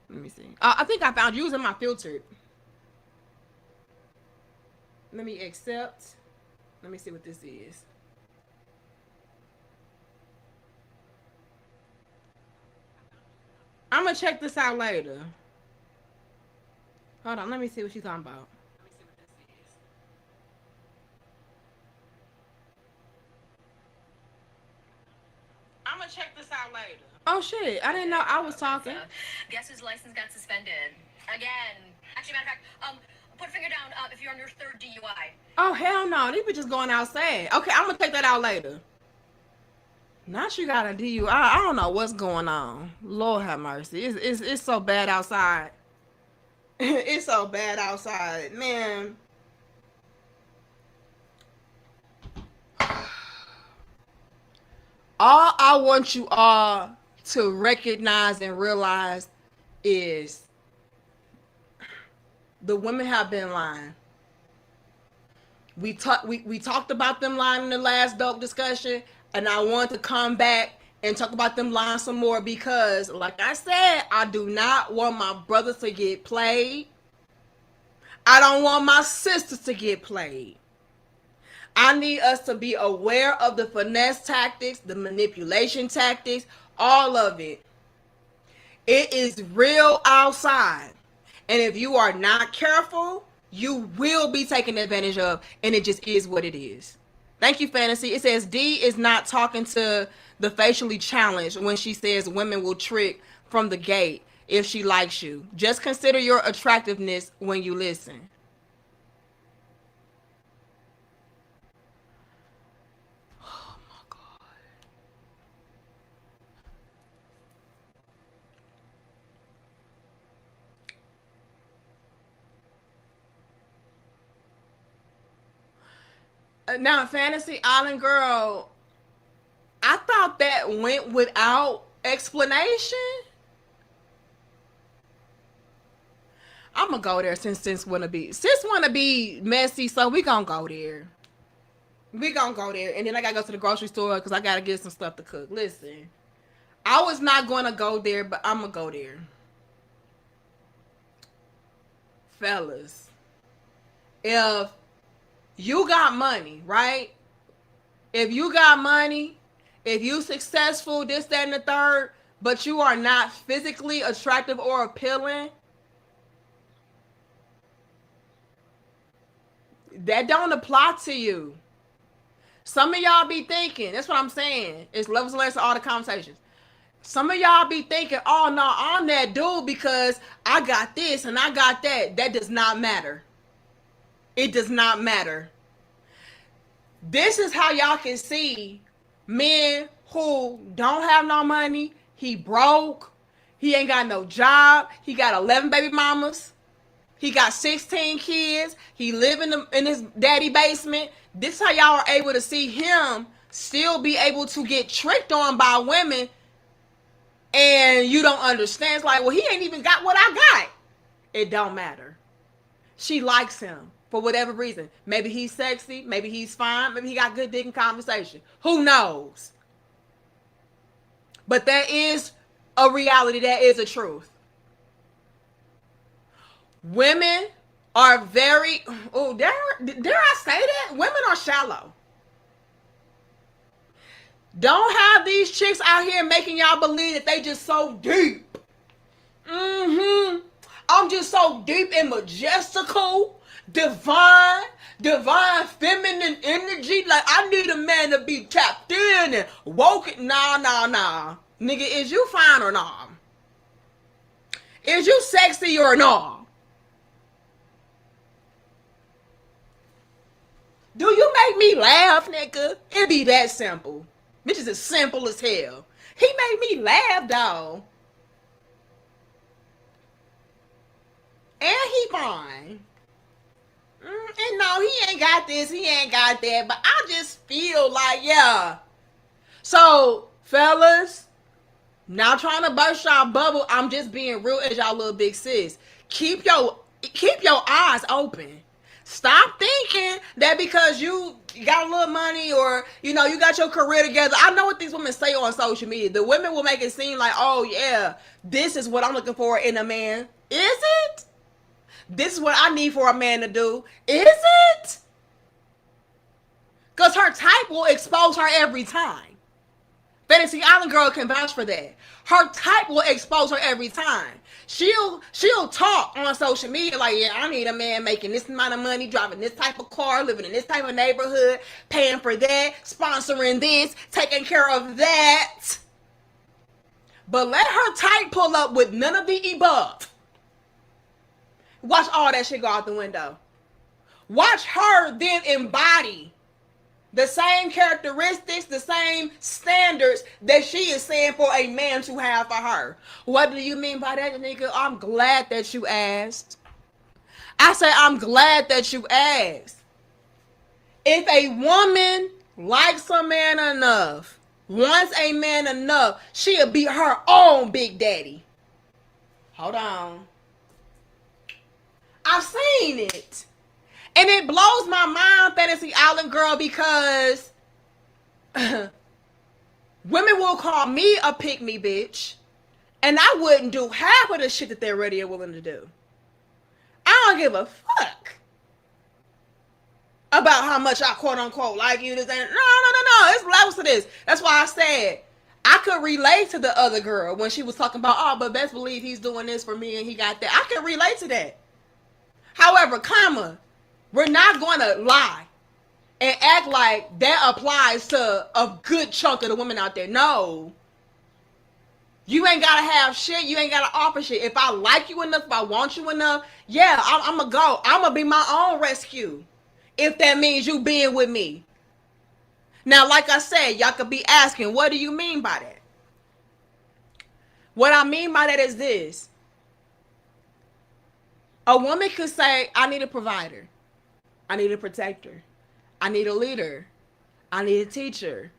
[SPEAKER 2] Let me see. I think I found you using my filter. Let me accept. Let me see what this is. I'm gonna check this out later. Hold on, let me see what she's talking about. I'm gonna check this out later. Oh shit, I didn't know I was talking.
[SPEAKER 6] Guess whose license got suspended? Again. Actually, matter of fact, put a finger down if you're on your third DUI.
[SPEAKER 2] Oh hell no, these bitches going outside. Okay, I'm gonna take that out later. Not you got a DUI. I don't know what's going on. Lord have mercy. It's so bad outside. It's so bad outside, man. All I want you all to recognize and realize is the women have been lying. We talked about them lying in the last dope discussion, and I want to come back and talk about them lying some more because, like I said, I do not want my brothers to get played. I don't want my sisters to get played. I need us to be aware of the finesse tactics, the manipulation tactics, all of it. It is real outside. And if you are not careful, you will be taken advantage of, and it just is what it is. Thank you, Fantasy. It says D is not talking to the facially challenged when she says women will trick from the gate if she likes you. Just consider your attractiveness when you listen. Oh my God. Now, Fantasy Island Girl, I thought that went without explanation. I'm gonna go there since wanna be messy, so we gonna go there. We gonna go there, and then I gotta go to the grocery store because I gotta get some stuff to cook. Listen, I was not gonna go there, but I'm gonna go there. Fellas, if you got money, right? If you got money, if you successful, this, that, and the third, but you are not physically attractive or appealing, that don't apply to you. Some of y'all be thinking, that's what I'm saying. It's levels and layers to all the conversations. Some of y'all be thinking, oh no, I'm that dude because I got this and I got that. That does not matter. It does not matter. This is how y'all can see men who don't have no money. He broke. He ain't got no job. He got 11 baby mamas. He got 16 kids. He live in his daddy basement. This is how y'all are able to see him still be able to get tricked on by women. And you don't understand. It's like, well, he ain't even got what I got. It don't matter. She likes him for whatever reason. Maybe he's sexy. Maybe he's fine. Maybe he got good dick and conversation. Who knows? But that is a reality. That is a truth. Women are very, oh, dare I say that? Women are shallow. Don't have these chicks out here making y'all believe that they just so deep. I'm just so deep and majestical, divine feminine energy. Like, I need a man to be tapped in and woke. Nah. Nigga, is you fine or nah? Is you sexy or nah? Do you make me laugh, nigga? It be that simple. Bitch is as simple as hell. He made me laugh, dog. And he fine. And no, he ain't got this, he ain't got that. But I just feel like, yeah. So, fellas, not trying to burst y'all bubble. I'm just being real as y'all little big sis. Keep your eyes open. Stop thinking that because you got a little money or, you know, you got your career together. I know what these women say on social media. The women will make it seem like, oh, yeah, this is what I'm looking for in a man. Is it? This is what I need for a man to do. Is it? Because her type will expose her every time. Fantasy Island Girl can vouch for that. Her type will expose her every time. She'll talk on social media like, yeah, I need a man making this amount of money, driving this type of car, living in this type of neighborhood, paying for that, sponsoring this, taking care of that. But let her type pull up with none of the above. Watch all that shit go out the window. Watch her then embody the same characteristics, the same standards that she is saying for a man to have for her. What do you mean by that, nigga? I'm glad that you asked. I say I'm glad that you asked. If a woman likes a man enough, wants a man enough, she'll be her own big daddy. Hold on. I've seen it. And it blows my mind, Fantasy Island Girl, because women will call me a pick-me bitch, and I wouldn't do half of the shit that they're ready and willing to do. I don't give a fuck about how much I quote-unquote like you. This ain't, no. It's levels to this. That's why I said I could relate to the other girl when she was talking about, oh, but best believe he's doing this for me and he got that. I can relate to that. However, we're not going to lie and act like that applies to a good chunk of the women out there. No. You ain't got to have shit. You ain't got to offer shit. If I like you enough, if I want you enough, yeah, I'm going to go. I'm going to be my own rescue. If that means you being with me. Now, like I said, y'all could be asking, what do you mean by that? What I mean by that is this. A woman could say, I need a provider. I need a protector. I need a leader. I need a teacher.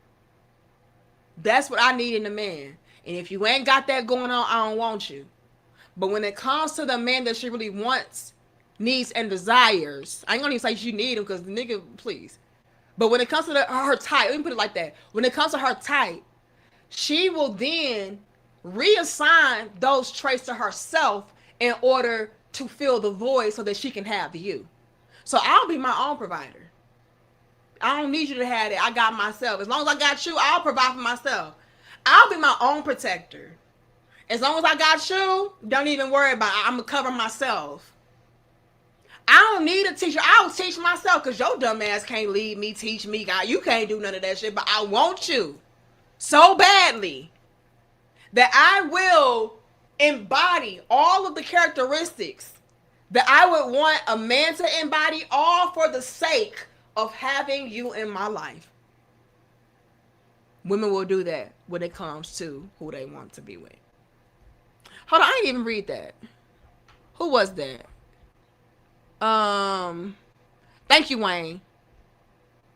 [SPEAKER 2] That's what I need in a man. And if you ain't got that going on, I don't want you. But when it comes to the man that she really wants, needs, and desires, I ain't gonna even say she need him because the nigga, please. But when it comes to her type, let me put it like that. When it comes to her type, she will then reassign those traits to herself in order to fill the void so that she can have you. So I'll be my own provider. I don't need you to have it. I got myself. As long as I got you, I'll provide for myself. I'll be my own protector. As long as I got you, don't even worry about it. I'm going to cover myself. I don't need a teacher. I'll teach myself because your dumb ass can't lead me, teach me. God, you can't do none of that shit, but I want you so badly that I will embody all of the characteristics that I would want a man to embody, all for the sake of having you in my life. Women will do that when it comes to who they want to be with. Hold on, I didn't even read that. Who was that? Thank you, Wayne.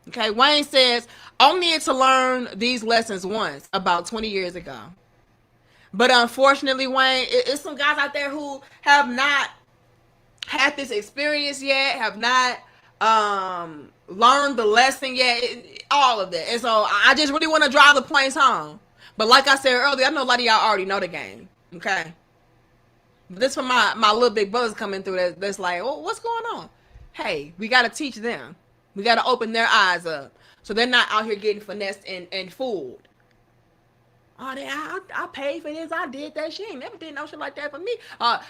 [SPEAKER 2] Okay, Wayne says, only need to learn these lessons once, about 20 years ago. But unfortunately, Wayne, it's some guys out there who have not had this experience yet, have not learned the lesson yet, all of that. And so I just really want to drive the points home. But like I said earlier, I know a lot of y'all already know the game. Okay. But this for my little big brothers coming through that's like, well, what's going on? Hey, we got to teach them. We got to open their eyes up so they're not out here getting finessed and fooled. Oh, I paid for this. I did that. She ain't never did no shit like that for me.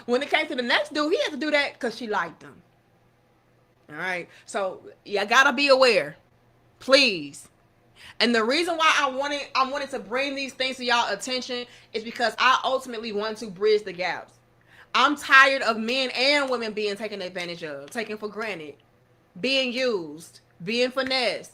[SPEAKER 2] When it came to the next dude, he had to do that because she liked him. All right. So you gotta be aware, please. And the reason why I wanted to bring these things to y'all attention is because I ultimately want to bridge the gaps. I'm tired of men and women being taken advantage of, taken for granted, being used, being finessed.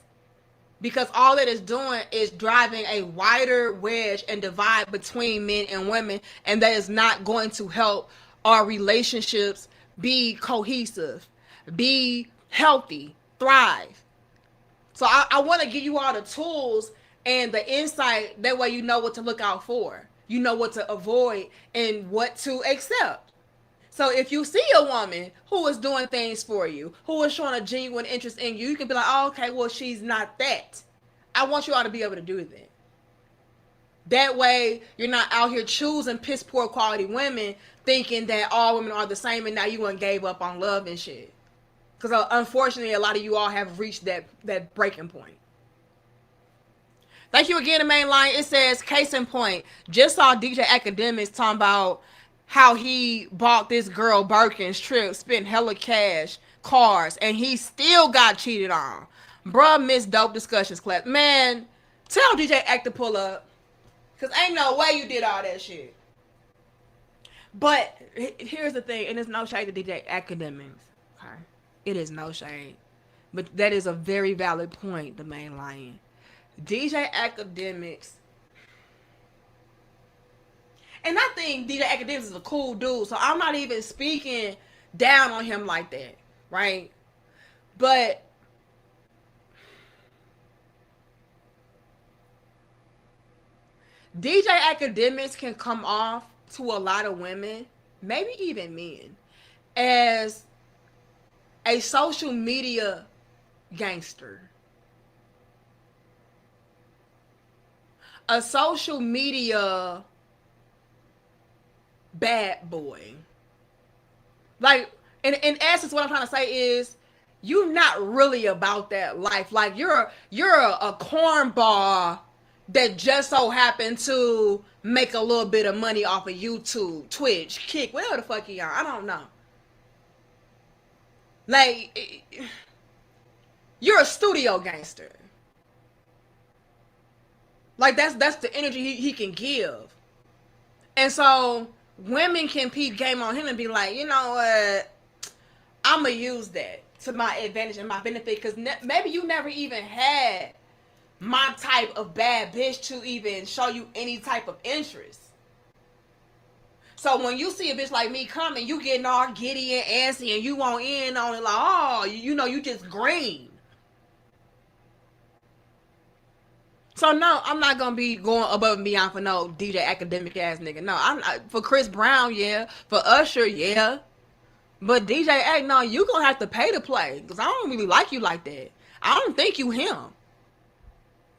[SPEAKER 2] Because all that is doing is driving a wider wedge and divide between men and women. And that is not going to help our relationships be cohesive, be healthy, thrive. So I want to give you all the tools and the insight. That way you know what to look out for. You know what to avoid and what to accept. So if you see a woman who is doing things for you, who is showing a genuine interest in you, you can be like, oh, okay, well, she's not that. I want you all to be able to do that. That way, you're not out here choosing piss poor quality women, thinking that all women are the same, and now you and gave up on love and shit. Because unfortunately, a lot of you all have reached that breaking point. Thank you again, the main line. It says, case in point, just saw DJ Academics talking about how he bought this girl Birkin's trip, spent hella cash, cars, and he still got cheated on. Bruh, missed dope discussions, class. Man, tell DJ Act to pull up. Because ain't no way you did all that shit. But here's the thing, and it's no shade to DJ Academics. Okay? It is no shade. But that is a very valid point, the main line. DJ Academics. And I think DJ Academics is a cool dude, so I'm not even speaking down on him like that, right? But DJ Academics can come off to a lot of women, maybe even men, as a social media gangster. A social media bad boy. Like, in essence, what I'm trying to say is, you're not really about that life. Like, you're a cornball that just so happened to make a little bit of money off of YouTube, Twitch, Kick, whatever the fuck you are. I don't know. Like, you're a studio gangster. Like, that's the energy he can give. And so women can peep game on him and be like, you know what? I'm going to use that to my advantage and my benefit, because maybe you never even had my type of bad bitch to even show you any type of interest. So when you see a bitch like me coming, you getting all giddy and antsy and you want in on it like, oh, you know, you just green. So no, I'm not gonna be going above and beyond for no DJ Academic ass nigga. No, I'm not, for Chris Brown, yeah. For Usher, yeah. But DJ Act, no, you gonna have to pay to play, because I don't really like you like that. I don't think you him.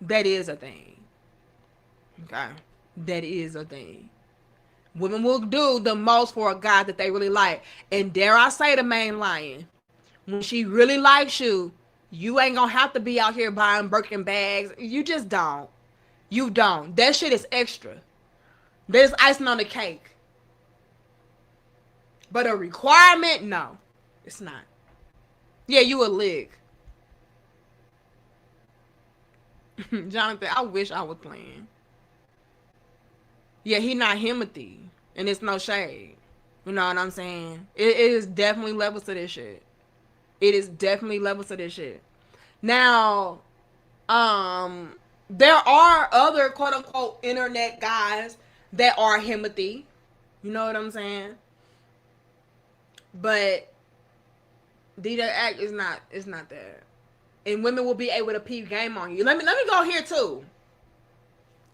[SPEAKER 2] That is a thing. Okay, that is a thing. Women will do the most for a guy that they really like, and dare I say, the main lion, when she really likes you, you ain't gonna have to be out here buying Birkin bags. You just don't. You don't. That shit is extra. There's icing on the cake. But a requirement? No, it's not. Yeah, you a lick. Jonathan, I wish I was playing. Yeah, he not Himothy. And it's no shade. You know what I'm saying? It is definitely levels to this shit. It is definitely levels to this shit. Now, there are other quote unquote internet guys that are Himothy. You know what I'm saying? But DJ Act is not that. And women will be able to peep game on you. Let me go here too.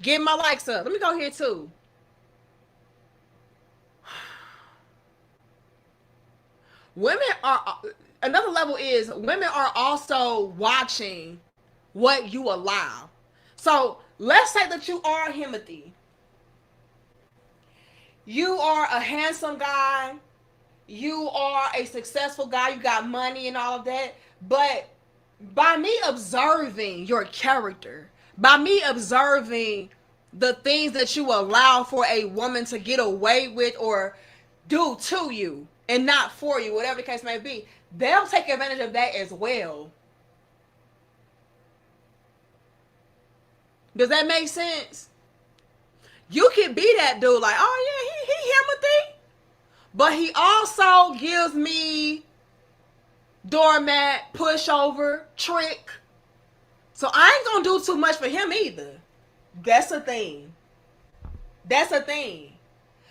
[SPEAKER 2] Get my likes up. Let me go here too. women are, another level is women are also watching what you allow. So let's say that you are Himothy. You are a handsome guy. You are a successful guy. You got money and all of that. But by me observing your character, by me observing the things that you allow for a woman to get away with or do to you and not for you, whatever the case may be, they'll take advantage of that as well. Does that make sense? You can be that dude like, oh yeah, he Himothy. But he also gives me doormat, pushover, trick. So I ain't gonna do too much for him either. That's a thing. That's a thing.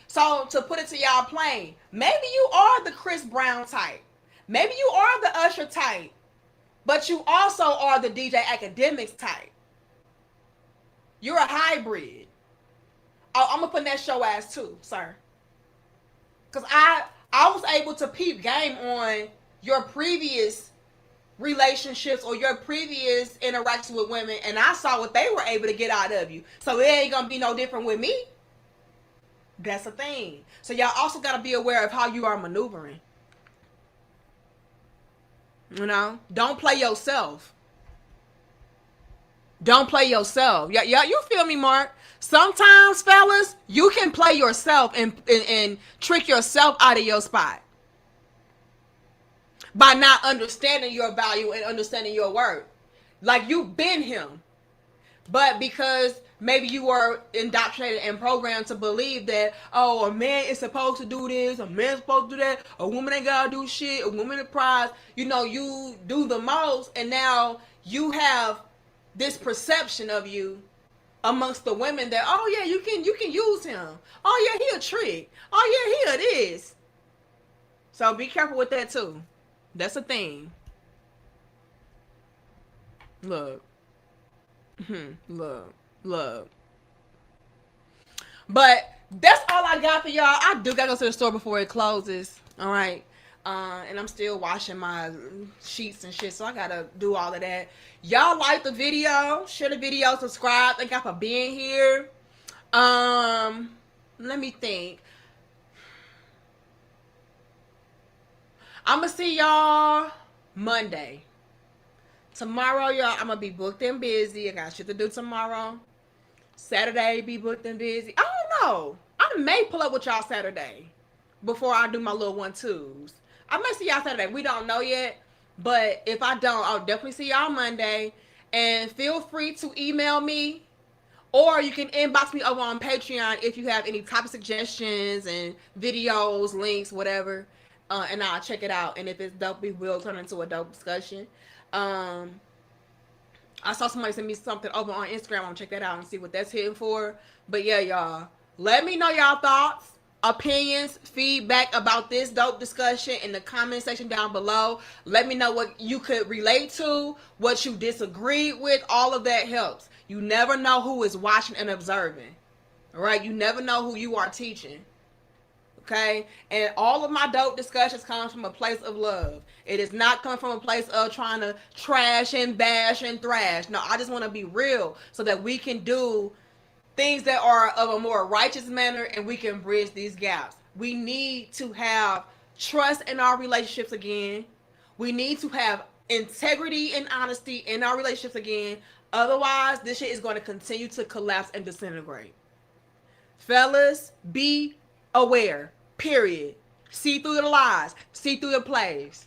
[SPEAKER 2] So to put it to y'all plain, maybe you are the Chris Brown type. Maybe you are the Usher type. But you also are the DJ Academics type. You're a hybrid. Oh, I'm gonna put that show ass too, sir. Cause I was able to peep game on your previous relationships or your previous interactions with women, and I saw what they were able to get out of you. So it ain't gonna be no different with me. That's a thing. So y'all also gotta be aware of how you are maneuvering. You know, don't play yourself. Don't play yourself. Yeah, you feel me, Mark? Sometimes, fellas, you can play yourself and trick yourself out of your spot by not understanding your value and understanding your worth. Like you've been him, but because maybe you were indoctrinated and programmed to believe that, oh, a man is supposed to do this, a man's supposed to do that, a woman ain't gotta do shit, a woman is prize, you know, you do the most, and now you have this perception of you amongst the women that, oh yeah, you can use him. Oh yeah, he a trick. Oh yeah, he it is. So be careful with that too. That's a thing. Look. Look. But that's all I got for y'all. I do gotta go to the store before it closes. All right. And I'm still washing my sheets and shit, so I gotta do all of that. Y'all like the video, share the video, subscribe. Thank y'all for being here. Let me think. I'm gonna see y'all Monday. Tomorrow, y'all, I'm gonna be booked and busy. I got shit to do tomorrow. Saturday, be booked and busy. I don't know. I may pull up with y'all Saturday before I do my little 1-2s. I may see y'all Saturday. We don't know yet. But if I don't, I'll definitely see y'all Monday. And feel free to email me. Or you can inbox me over on Patreon if you have any topic suggestions and videos, links, whatever. And I'll check it out. And if it's dope, we will turn into a dope discussion. I saw somebody send me something over on Instagram. I'm gonna check that out and see what that's hitting for. But yeah, y'all, let me know y'all thoughts, opinions, feedback about this dope discussion in the comment section down below. Let me know what you could relate to, what you disagreed with. All of that helps. You never know who is watching and observing. All right, you never know who you are teaching. Okay, and all of my dope discussions come from a place of love. It is not coming from a place of trying to trash and bash and thrash. No, I just want to be real so that we can do things that are of a more righteous manner and we can bridge these gaps. We need to have trust in our relationships again. We need to have integrity and honesty in our relationships again. Otherwise, this shit is going to continue to collapse and disintegrate. Fellas, be aware. Period. See through the lies. See through the plays.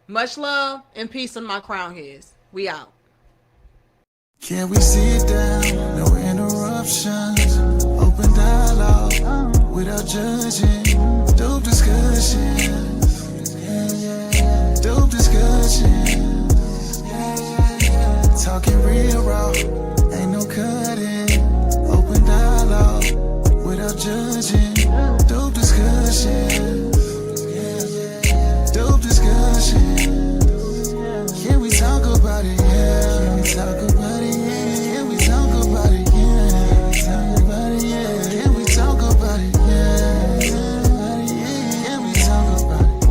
[SPEAKER 2] Much love and peace on my crown heads. We out.
[SPEAKER 1] Can we sit down? No interruptions. Open dialogue without judging. Dope discussions. Yeah. Dope discussions. Yeah. Talking real raw. Ain't no cutting. Open dialogue without judging. Dope discussions. Dope discussions. Can we talk about it? Yeah. Can we talk about it? Yeah. Can we talk about it? Yeah. Can we talk about it? Yeah. Can we talk about it? Yeah. Can we talk about it?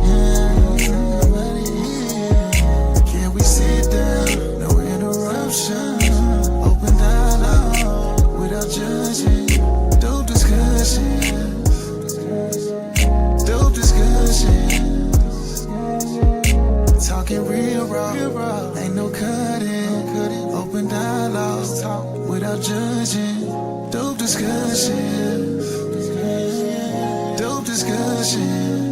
[SPEAKER 1] without judging. Dope discussions. Dope discussions.